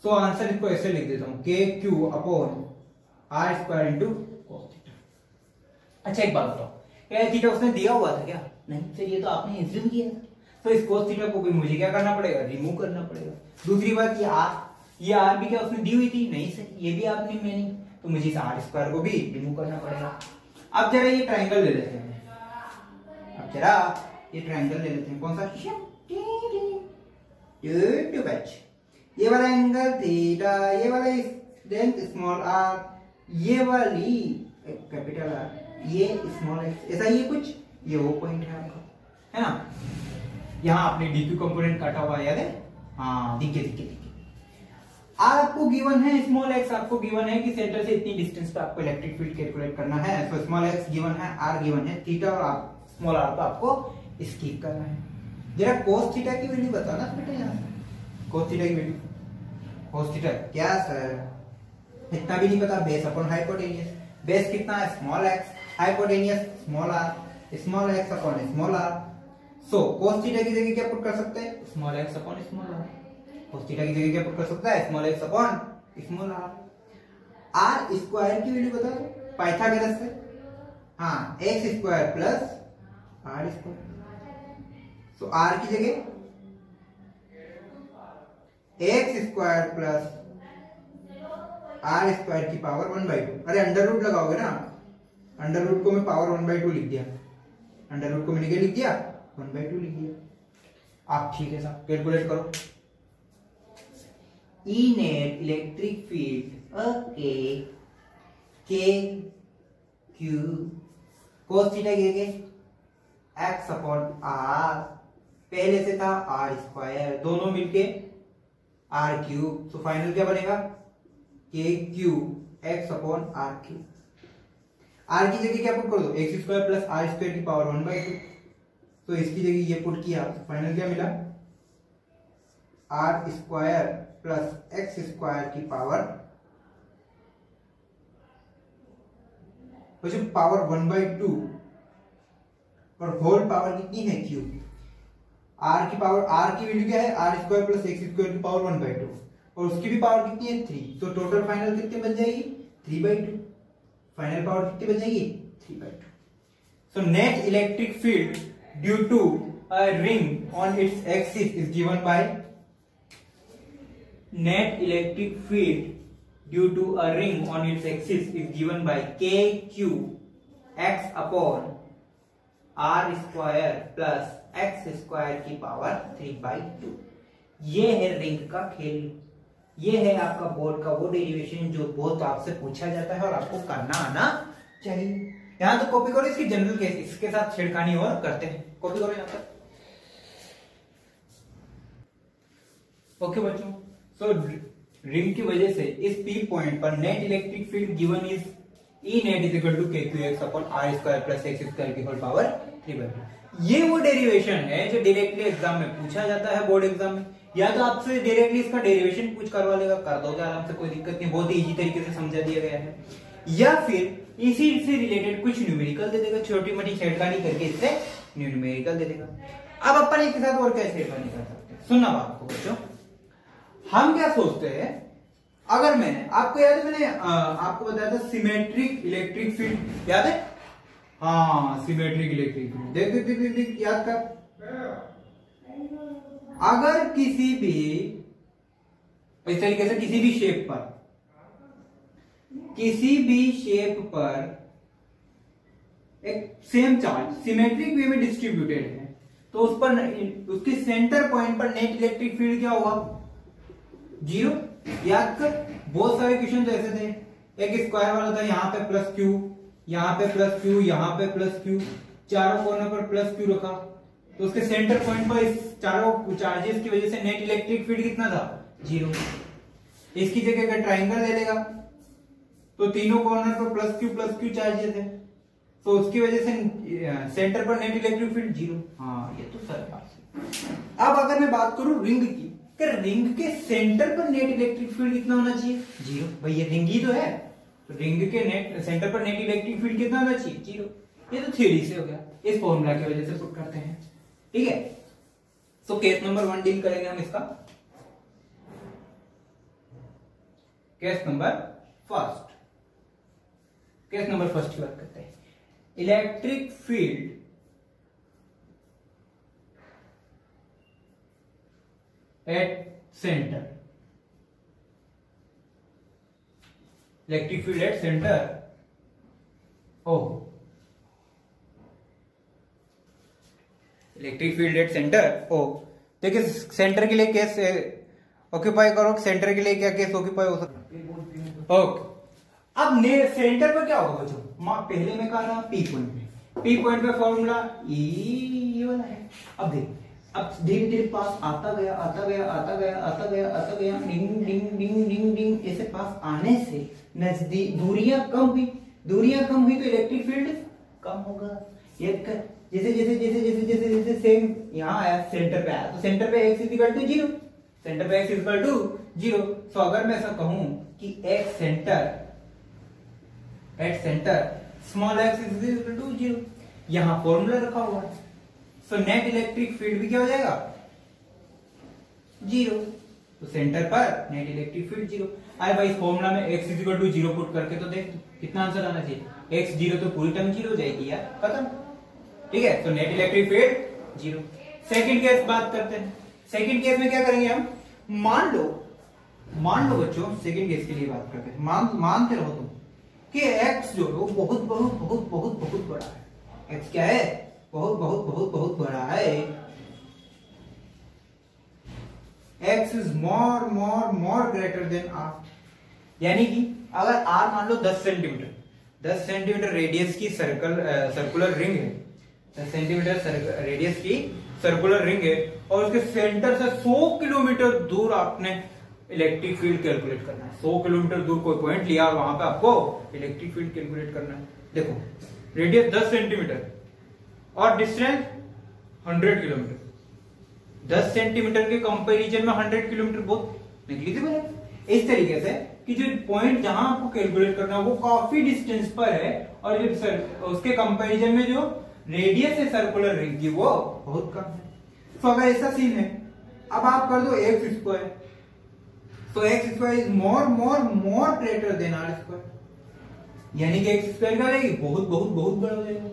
तो आंसर इसको ऐसे लिख देता हूं, K Q upon are square into cos theta. अच्छा एक बात बताओ, क्या थीटा उसने दिया हुआ था क्या? नहीं सर, ये तो आपने एज्यूम किया। तो इस cos थीटा को भी मुझे क्या करना पड़ेगा? रिमूव करना पड़ेगा। दूसरी बात, ये आर भी क्या उसने दी हुई थी? नहीं सर, ये भी आपने मैंने, तो मुझे इस आर स्क्वायर को भी रिमूव करना पड़ेगा। अब जरा ये ट्राइंगल ले लेते हैं, अब जरा ये ट्राइंगल ले लेते हैं। कौन सा? ये वाला एंगल थीटा, ये वाला लेंथ स्मॉल आर, ये वाली कैपिटल आर, ये स्मॉल एक्स, ऐसा ये कुछ, ये वो पॉइंट है आपका, है ना? यहाँ आपने डीक्यू कंपोनेंट काटा हुआ याद है? हाँ, दिखे। आर आपको गिवन है, स्मॉल एक्स आपको गिवन है कि सेंटर से इतनी डिस्टेंस पे आपको इलेक्ट्रिक फील्ड कैलकुलेट करना है। तो स्मॉल एक्स गिवन है, आर गिवन है, थीटा और आप स्मॉल आर को आपको स्किप करना है। जरा cos थीटा की वैल्यू बताना बेटा, यहाँ cos थीटा की वैल्यू। cos थीटा क्या सर? इतना भी नहीं पता। बेस अपॉन हाइपोटेनियस, बेस कितना है? Small X, hypotenuse small R, small X upon small R. So cos theta की जगह क्या पुट कर सकते हैं? Small X upon small R. cos theta की जगह क्या पुट कर सकता है? Small X upon small R. R square की वैल्यू बता दो पाइथागोरस से। हाँ, X square plus R square. तो आर की जगह X square plus R square की पावर 1/2। अरे अंडर रूट लगाओगे ना, अंडर रूट को मैं पावर 1/2 लिख दिया, अंडर रूट को मैंने क्या लिख दिया? 1/2 लिख दिया। आप ठीक है साहब, कैलकुलेट करो। E net electric field okay, के क्यू cos थीटा की जगह एक्स अपॉन आर, पहले से था आर स्क्वायर, दोनों मिलके आर क्यूब। तो फाइनल क्या बनेगा? K Q x upon R cube. R की जगह क्या पुट कर दो? X square plus R square की पावर 1/2। तो इसकी जगह ये पुट किया, तो फाइनल क्या मिला? R square plus x square की पावर, तो जो पावर 1/2 और होल पावर कितनी है? क्यूब। आर की पावर, आर की वैल्यू क्या है? R square plus x square की पावर 1/2 और उसकी भी पावर कितनी है? 3। तो टोटल फाइनल कितनी बन जाएगी? 3/2। फाइनल पावर कितनी बन जाएगी? 3/2। So net electric field due to a ring on its axis is given by, net electric field due to a ring on its axis is given by kq x upon r square plus x square की पावर 3/2। ये है रिंग का खेल, ये है आपका बोर्ड का वो डेरिवेशन जो बहुत आपसे पूछा जाता है और आपको करना आना चाहिए। यहाँ तो कॉपी करो, इसकी जनरल केस इसके साथ छेड़खानी और करते हैं, कॉपी करो यहाँ पर। ओके बच्चों, सो रिंग की वजह से इस पी पॉइंट पर net electric field given is E net is equal to के Q x upon are square plus x square की होल पावर 3/2। ये वो डेरिवेशन है जो डायरेक्टली एग्जाम में पूछा जाता है, बोर्ड एग्जाम में। या तो आपसे डायरेक्टली इसका डेरिवेशन पूछ करवा लेगा, कर दोगे आराम से, कोई दिक्कत नहीं, बहुत ही इजी तरीके से समझा दिया गया है। या फिर इसी से रिलेटेड कुछ न्यूमेरिकल दे देगा, छोटी मोटी छेड़खानी करके इससे न्यूमेरिकल दे देगा। अब अपन इसके साथ और क्या छेड़खानी कर सकते हैं? सुनना बात को बच्चों, हम क्या सोचते हैं, अगर मैंने आपको याद है, मैंने आपको बताया था सिमेट्रिक इलेक्ट्रिक फील्ड, याद है? हाँ, सिमेट्रिक इलेक्ट्रिक फील्ड, देख याद कर। अगर किसी भी इस तरीके से किसी भी शेप पर एक सेम चार्ज सिमेट्रिक वे में डिस्ट्रीब्यूटेड है, तो उस पर उसके सेंटर पॉइंट पर नेट इलेक्ट्रिक फील्ड क्या होगा? 0। याद कर, बहुत सारे क्वेश्चन तो ऐसे थे, एक स्क्वायर वाला था, यहाँ पे प्लस क्यू, यहाँ पे प्लस क्यू, यहाँ पे प्लस क्यू, चारों कोनों पर प्लस क्यू रखा, तो उसके सेंटर पॉइंट पर इस चारों चार्जेस की वजह से नेट इलेक्ट्रिक फील्ड कितना था? 0। इसकी जगह अगर ट्राइंगल ले लेगा तो तीनों कॉर्नर पर प्लस क्यू चार्जेस है, तो उसकी वजह से सेंटर पर नेट इलेक्ट्रिक फील्ड 0। हाँ, ये तो सर बात है। अब अगर मैं बात करूं रिंग की, कि रिंग के सेंटर पर नेट इलेक्ट्रिक फील्ड कितना होना चाहिए? 0। भाई ये रिंग ही तो है, तो रिंग के सेंटर पर नेट इलेक्ट्रिक फील्ड कितना होना चाहिए? 0। ये तो थ्योरी से हो गया, इस फॉर्मूला की वजह से पुट करते हैं। ठीक है, तो केस नंबर 1 डील करेंगे हम इसका। केस नंबर फर्स्ट की बात करते हैं। Electric field at centre, electric field at centre O, electric field at centre O. देखिए सेंटर के लिए केस ऑक्यूपाई करो, सेंटर के लिए क्या केस ऑक्यूपाई हो सकता है? ओके, अब सेंटर पर क्या होगा बच्चों? पहले में कहा था पी पॉइंट में, पी पॉइंट पे फॉर्मूला ये वाला है। अब देख, अब धीरे धीरे पास आता गया, डिंग डिंग डिंग डिंग डिंग, ऐसे पास आने से नजदीक दूरियां कम हुई तो इलेक्ट्रिक फील्ड कम होगा। जैसे जैसे जैसे जैसे जैसे जैसे सेम यहाँ आया, सेंटर पे आया, तो सेंटर पे x इक्वल टू 0, सेंटर पे x इक्वल टू 0। तो अगर मैं ऐसा कहूं कि x centre small x equal to 0, यहां फॉर्मूला रखा हुआ है, सो नेट इलेक्ट्रिक फील्ड भी क्या हो जाएगा? 0। तो सेंटर पर नेट इलेक्ट्रिक फील्ड 0 आए। भाई फॉर्मूला में x इक्वल टू 0 पुट करके तो देख कितना आंसर आना चाहिए? x 0 तो पूरी टर्म 0 हो जाएगी यार, खत्म। ठीक है, तो net electric field 0। Second case बात करते हैं। सेकंड केस में क्या करेंगे हम? मान लो बच्चों, सेकंड केस के लिए बात करते हैं। मानते रहो तुम कि x जो है बहुत बड़ा है। x क्या है? बहुत बड़ा है। x is more greater then r, यानी कि अगर r मान लो 10 सेंटीमीटर रेडियस की सर्कुलर रिंग है, 10 सेंटीमीटर रेडियस की सर्कुलर रिंग है, और उसके सेंटर से 100 किलोमीटर दूर आपने इलेक्ट्रिक फील्ड कैलकुलेट करना है। 100 किलोमीटर दूर कोई पॉइंट लिया और वहां पे आपको इलेक्ट्रिक फील्ड कैलकुलेट करना है। देखो रेडियस 10 सेंटीमीटर और डिस्टेंस 100 किलोमीटर। 10 सेंटीमीटर के कंपैरिजन में 100 किलोमीटर बहुत नेग्लिजिबल है। इस तरीके से कि जो पॉइंट जहां आपको कैलकुलेट करना है वो काफी डिस्टेंस पर है, और जो उसके कंपैरिजन में जो रेडियस है सर्कुलर रिंग की वो बहुत कम है। तो अगर ऐसा सीन है, अब आप कर दो एक्स स्क्वायर, तो X square is more greater than R square, यानी कि एक्स स्क्वायर क्या हो जाएगी? बहुत बड़ा हो जाएगा।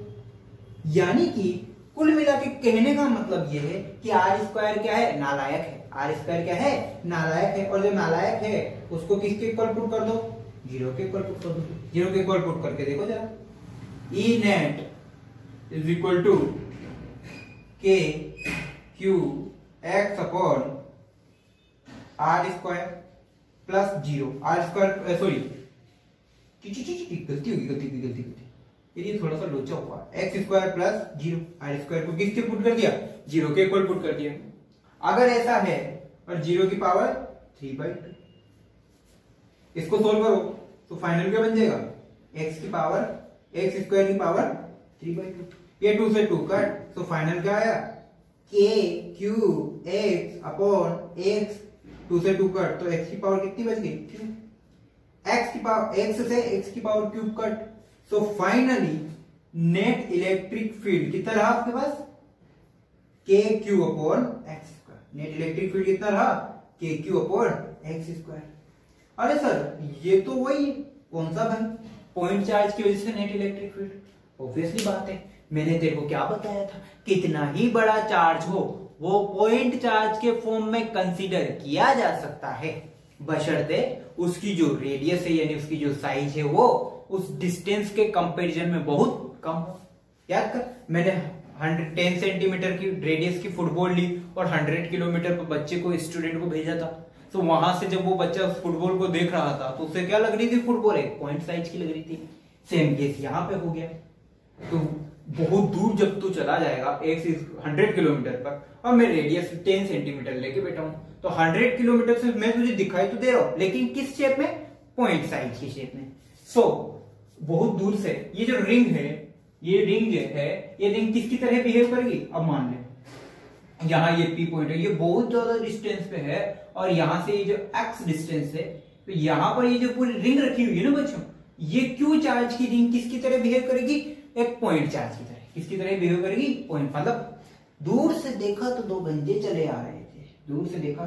यानी कि कुल मिला के कहने का मतलब यह है कि आर स्क्वायर क्या है? नालायक है। आर स्क्वायर क्या है? नालायक है। और जो नालायक है उसको किसके इक्वल पुट कर दो? 0 के इक्वल पुट कर दो। 0 के इक्वल पुट करके देखो जरा, E net is equal to के Q x upon are square plus 0। R square sorry गलती ये थोड़ा सा लोचा हुआ। X square plus 0, R square को किसके पुट कर दिया? 0 के इक्वल पुट कर दिया। अगर ऐसा है और 0 की पावर 3/2, इसको सोल्व करो तो फाइनल क्या बन जाएगा? एक्स स्क्वायर की पावर 3/2। ये 2 से 2 कट, तो फाइनल क्या आया? के क्यू एक्स अपॉन एक्स, 2 से 2 कट, तो एक्स की पावर कितनी बच गई? क्यू। एक्स की पावर एक्स से एक्स की पावर क्यूब कट, तो फाइनली नेट इलेक्ट्रिक फील्ड कितना रहा आपके पास? के Q upon x square. Net electric field कितना रहा? के क्यू अपॉन एक्स स्क्वायर। अरे सर ये तो वही कौन सा भाई? पॉइंट चार्ज की वजह से नेट इलेक्ट्रिक फील्ड। ऑब्वियसली बात है, मैंने तेरे को क्या बताया था? कितना ही बड़ा चार्ज हो वो पॉइंट चार्ज के फॉर्म में कंसीडर किया जा सकता है, बशर्ते उसकी जो रेडियस है यानी उसकी जो साइज है वो उस डिस्टेंस के कंपैरिजन में बहुत कम हो। याद कर, मैंने 10 सेंटीमीटर की रेडियस की फुटबॉल ली और 100 किलोमीटर पर बच्चे को, स्टूडेंट को भेजा था। तो वहां से जब वो बच्चा उस फुटबॉल को देख रहा था तो उसे क्या लग रही थी, फुटबॉल एक पॉइंट साइज की लग रही थी। सेम केस यहाँ पे हो गया। तो बहुत दूर जब तू चला जाएगा 100 किलोमीटर पर, और मैं रेडियस 10 सेंटीमीटर लेके बैठा हूं, तो 100 किलोमीटर से मैं तुझे दिखाई तो दे रहा हूं, लेकिन किस शेप में, पॉइंट साइज की शेप में। सो बहुत दूर से ये जो रिंग है, ये रिंग जो है, ये रिंग किसकी तरह बिहेव करेगी। अब मान ले यहाँ ये पी पॉइंट है, ये बहुत ज्यादा डिस्टेंस पे है, और यहां से ये जो एक्स डिस्टेंस है, तो यहां पर ये जो पूरी रिंग रखी हुई है ना बच्चों, ये क्यू चार्ज की रिंग किसकी तरह बिहेव करेगी, एक पॉइंट चार्ज की तरह। किसकी तरह बिहेव करेगी, पॉइंट। मतलब दूर से देखा तो दो गंजे चले आ रहे थे, दूर से देखा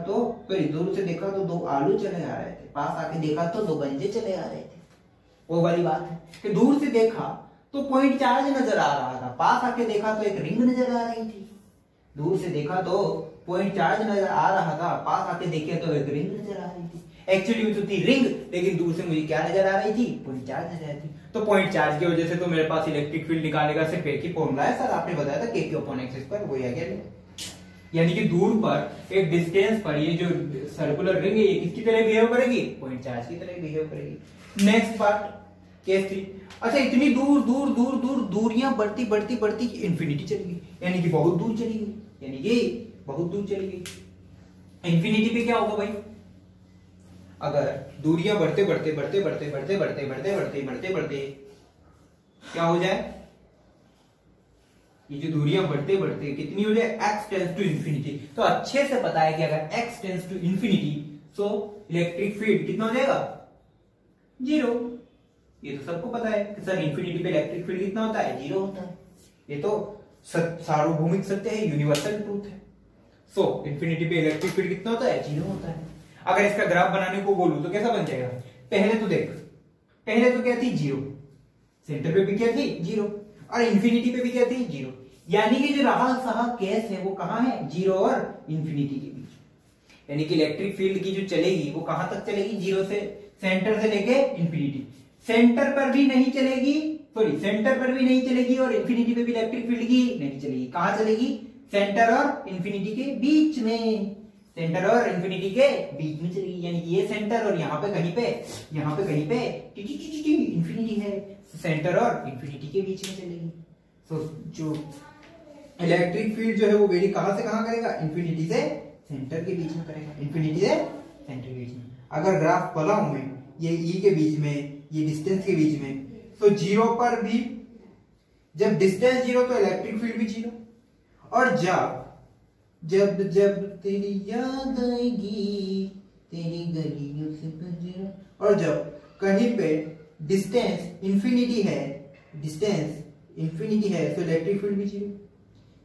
तो दो आलू चले आ रहे थे, पास आके देखा तो दो गंजे चले आ रहे थे। वो वाली बात है कि दूर से देखा तो पॉइंट चार्ज नजर आ रहा था, पास आके देखा तो एक रिंग नजर आ रही थी। दूर से देखा तो पॉइंट चार्ज नजर आ रहा था, पास आके देखे तो एक रिंग नजर आ रही थी। एक्चुअली तो थी रिंग, लेकिन दूर से मुझे क्या नजर आ रही थी, पॉइंट चार्ज नजर आ रही थी। तो पॉइंट चार्ज की वजह से तो मेरे पास इलेक्ट्रिक फील्ड निकालने का सिर्फ एक ही फॉर्मूला है सर, आपने बताया था k/x², वही आ गया। यानी कि दूर पर एक डिस्टेंस पर ये जो सर्कुलर रिंग है, ये किसकी तरह बिहेव करेगी, पॉइंट चार्ज की तरह बिहेव करेगी। Next part case 3। अच्छा, इतनी दूर दूर दूर दूर दूरियां बढ़ती बढ़ती बढ़ती इंफिनिटी चली गई, यानी कि बहुत दूर चली गई, यानी कि बहुत दूर चली गई। इंफिनिटी पे क्या होगा भाई, अगर दूरियां बढ़ते बढ़ते बढ़ते बढ़ते बढ़ते बढ़ते बढ़ते बढ़ते बढ़ते बढ़ते क्या हो जाए, ये जो दूरियां बढ़ते बढ़ते कितनी हो जाए, x टेंड्स टू इंफिनिटी। तो अच्छे से पता है कि अगर x टेंड्स टू इंफिनिटी तो इलेक्ट्रिक फील्ड कितना हो जाएगा, 0। ये तो सबको पता है कि सर इंफिनिटी पे इलेक्ट्रिक फील्ड कितना होता है, 0 होता है। ये तो सार्वभौमिक सत्य है, यूनिवर्सल ट्रूथ है। सो इंफिनिटी पे इलेक्ट्रिक फील्ड कितना होता है, 0 होता है। अगर इसका ग्राफ बनाने को बोलूं तो कैसा बन जाएगा, पहले तो देख, पहले तो क्या थी, 0, सेंटर पे भी क्या थी, 0, और इंफिनिटी पे भी क्या थी, 0। यानी कि जो रहा सहा केस है वो कहां है, 0 और इंफिनिटी के बीच। यानी कि इलेक्ट्रिक फील्ड की जो चलेगी वो कहां तक चलेगी, 0 से, सेंटर से लेके इंफिनिटी। सेंटर पर भी नहीं चलेगी, सॉरी सेंटर पर भी नहीं चलेगी, और इंफिनिटी पे भी इलेक्ट्रिक फील्ड की नहीं चलेगी। कहां चलेगी, सेंटर और इंफिनिटी के बीच में, सेंटर और इंफिनिटी के बीच में चलेगी। यानी ये सेंटर और यहाँ पे कहीं पे इंफिनिटी है, सेंटर और इंफिनिटी के बीच में चलेगी। तो जो इलेक्ट्रिक फील्ड जो है वो वेरी कहां से कहां करेगा, इंफिनिटी से सेंटर के बीच में करेगा, इंफिनिटी से सेंटर के बीच में। अगर ग्राफ बनाऊं मैं, ये ई के बीच में, ये डिस्टेंस के बीच में, तो 0 पर भी, जब डिस्टेंस 0 तो इलेक्ट्रिक फील्ड भी 0, और जब जब जब तेरी याद आएगी तेरी गलियों से गुजरा, और जब कहीं पे डिस्टेंस इंफिनिटी है, डिस्टेंस इंफिनिटी है, तो इलेक्ट्रिक फील्ड भी 0।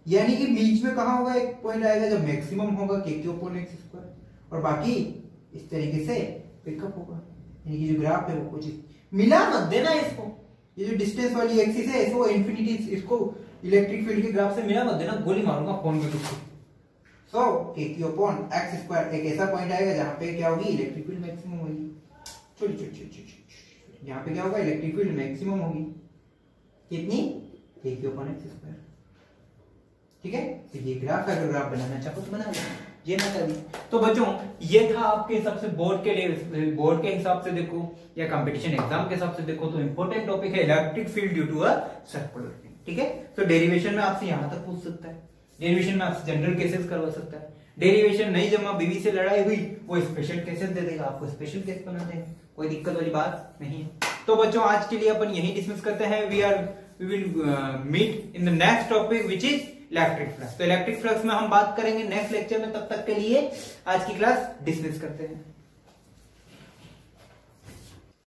यानी कि बीच में कहां होगा, एक पॉइंट आएगा जब मैक्सिमम होगा k/x², और बाकी इस तरीके से पिकअप होगा। यानी कि जो ग्राफ है वो कुछ मिला मत देना इसको, ये जो डिस्टेंस वाली एक्सिस है इसको इंफिनिटी, इसको इलेक्ट्रिक फील्ड के ग्राफ से मिला मत देना, गोली मारूंगा फोन में तुझको। सो k/x² एक ऐसा पॉइंट आएगा जहां पे क्या होगी, इलेक्ट्रिक फील्ड मैक्सिमम होगी। यहाँ पे क्या होगा, इलेक्ट्रिक फील्ड मैक्सिमम होगी, कितनी, k/x²। ठीक है, तो ये ग्राफ का, अगर ग्राफ बनाना चाहो तो बना लो, ये ना कर दी। तो बच्चों ये था आपके हिसाब से बोर्ड के लिए, बोर्ड के हिसाब से देखो या कंपटीशन एग्जाम के हिसाब से देखो तो इंपॉर्टेंट टॉपिक है electric field due to a circular ring. ठीक है, तो डेरिवेशन में आपसे यहां तक पूछ सकता है, डेरिवेशन में आपसे जनरल केसेस करवा सकता है। डेरिवेशन नहीं जमा, बीवी से लड़ाई हुई, वो स्पेशल केसेस दे देगा, आपको स्पेशल केस बना देगा, कोई दिक्कत वाली बात नहीं है। तो बच्चों आज के लिए अपन यही डिस्कस करते हैं। We will meet in the next topic which is electric flux. तो इलेक्ट्रिक फ्लक्स में हम बात करेंगे नेक्स्ट लेक्चर में, तब तक के लिए आज की क्लास डिसमिस करते हैं।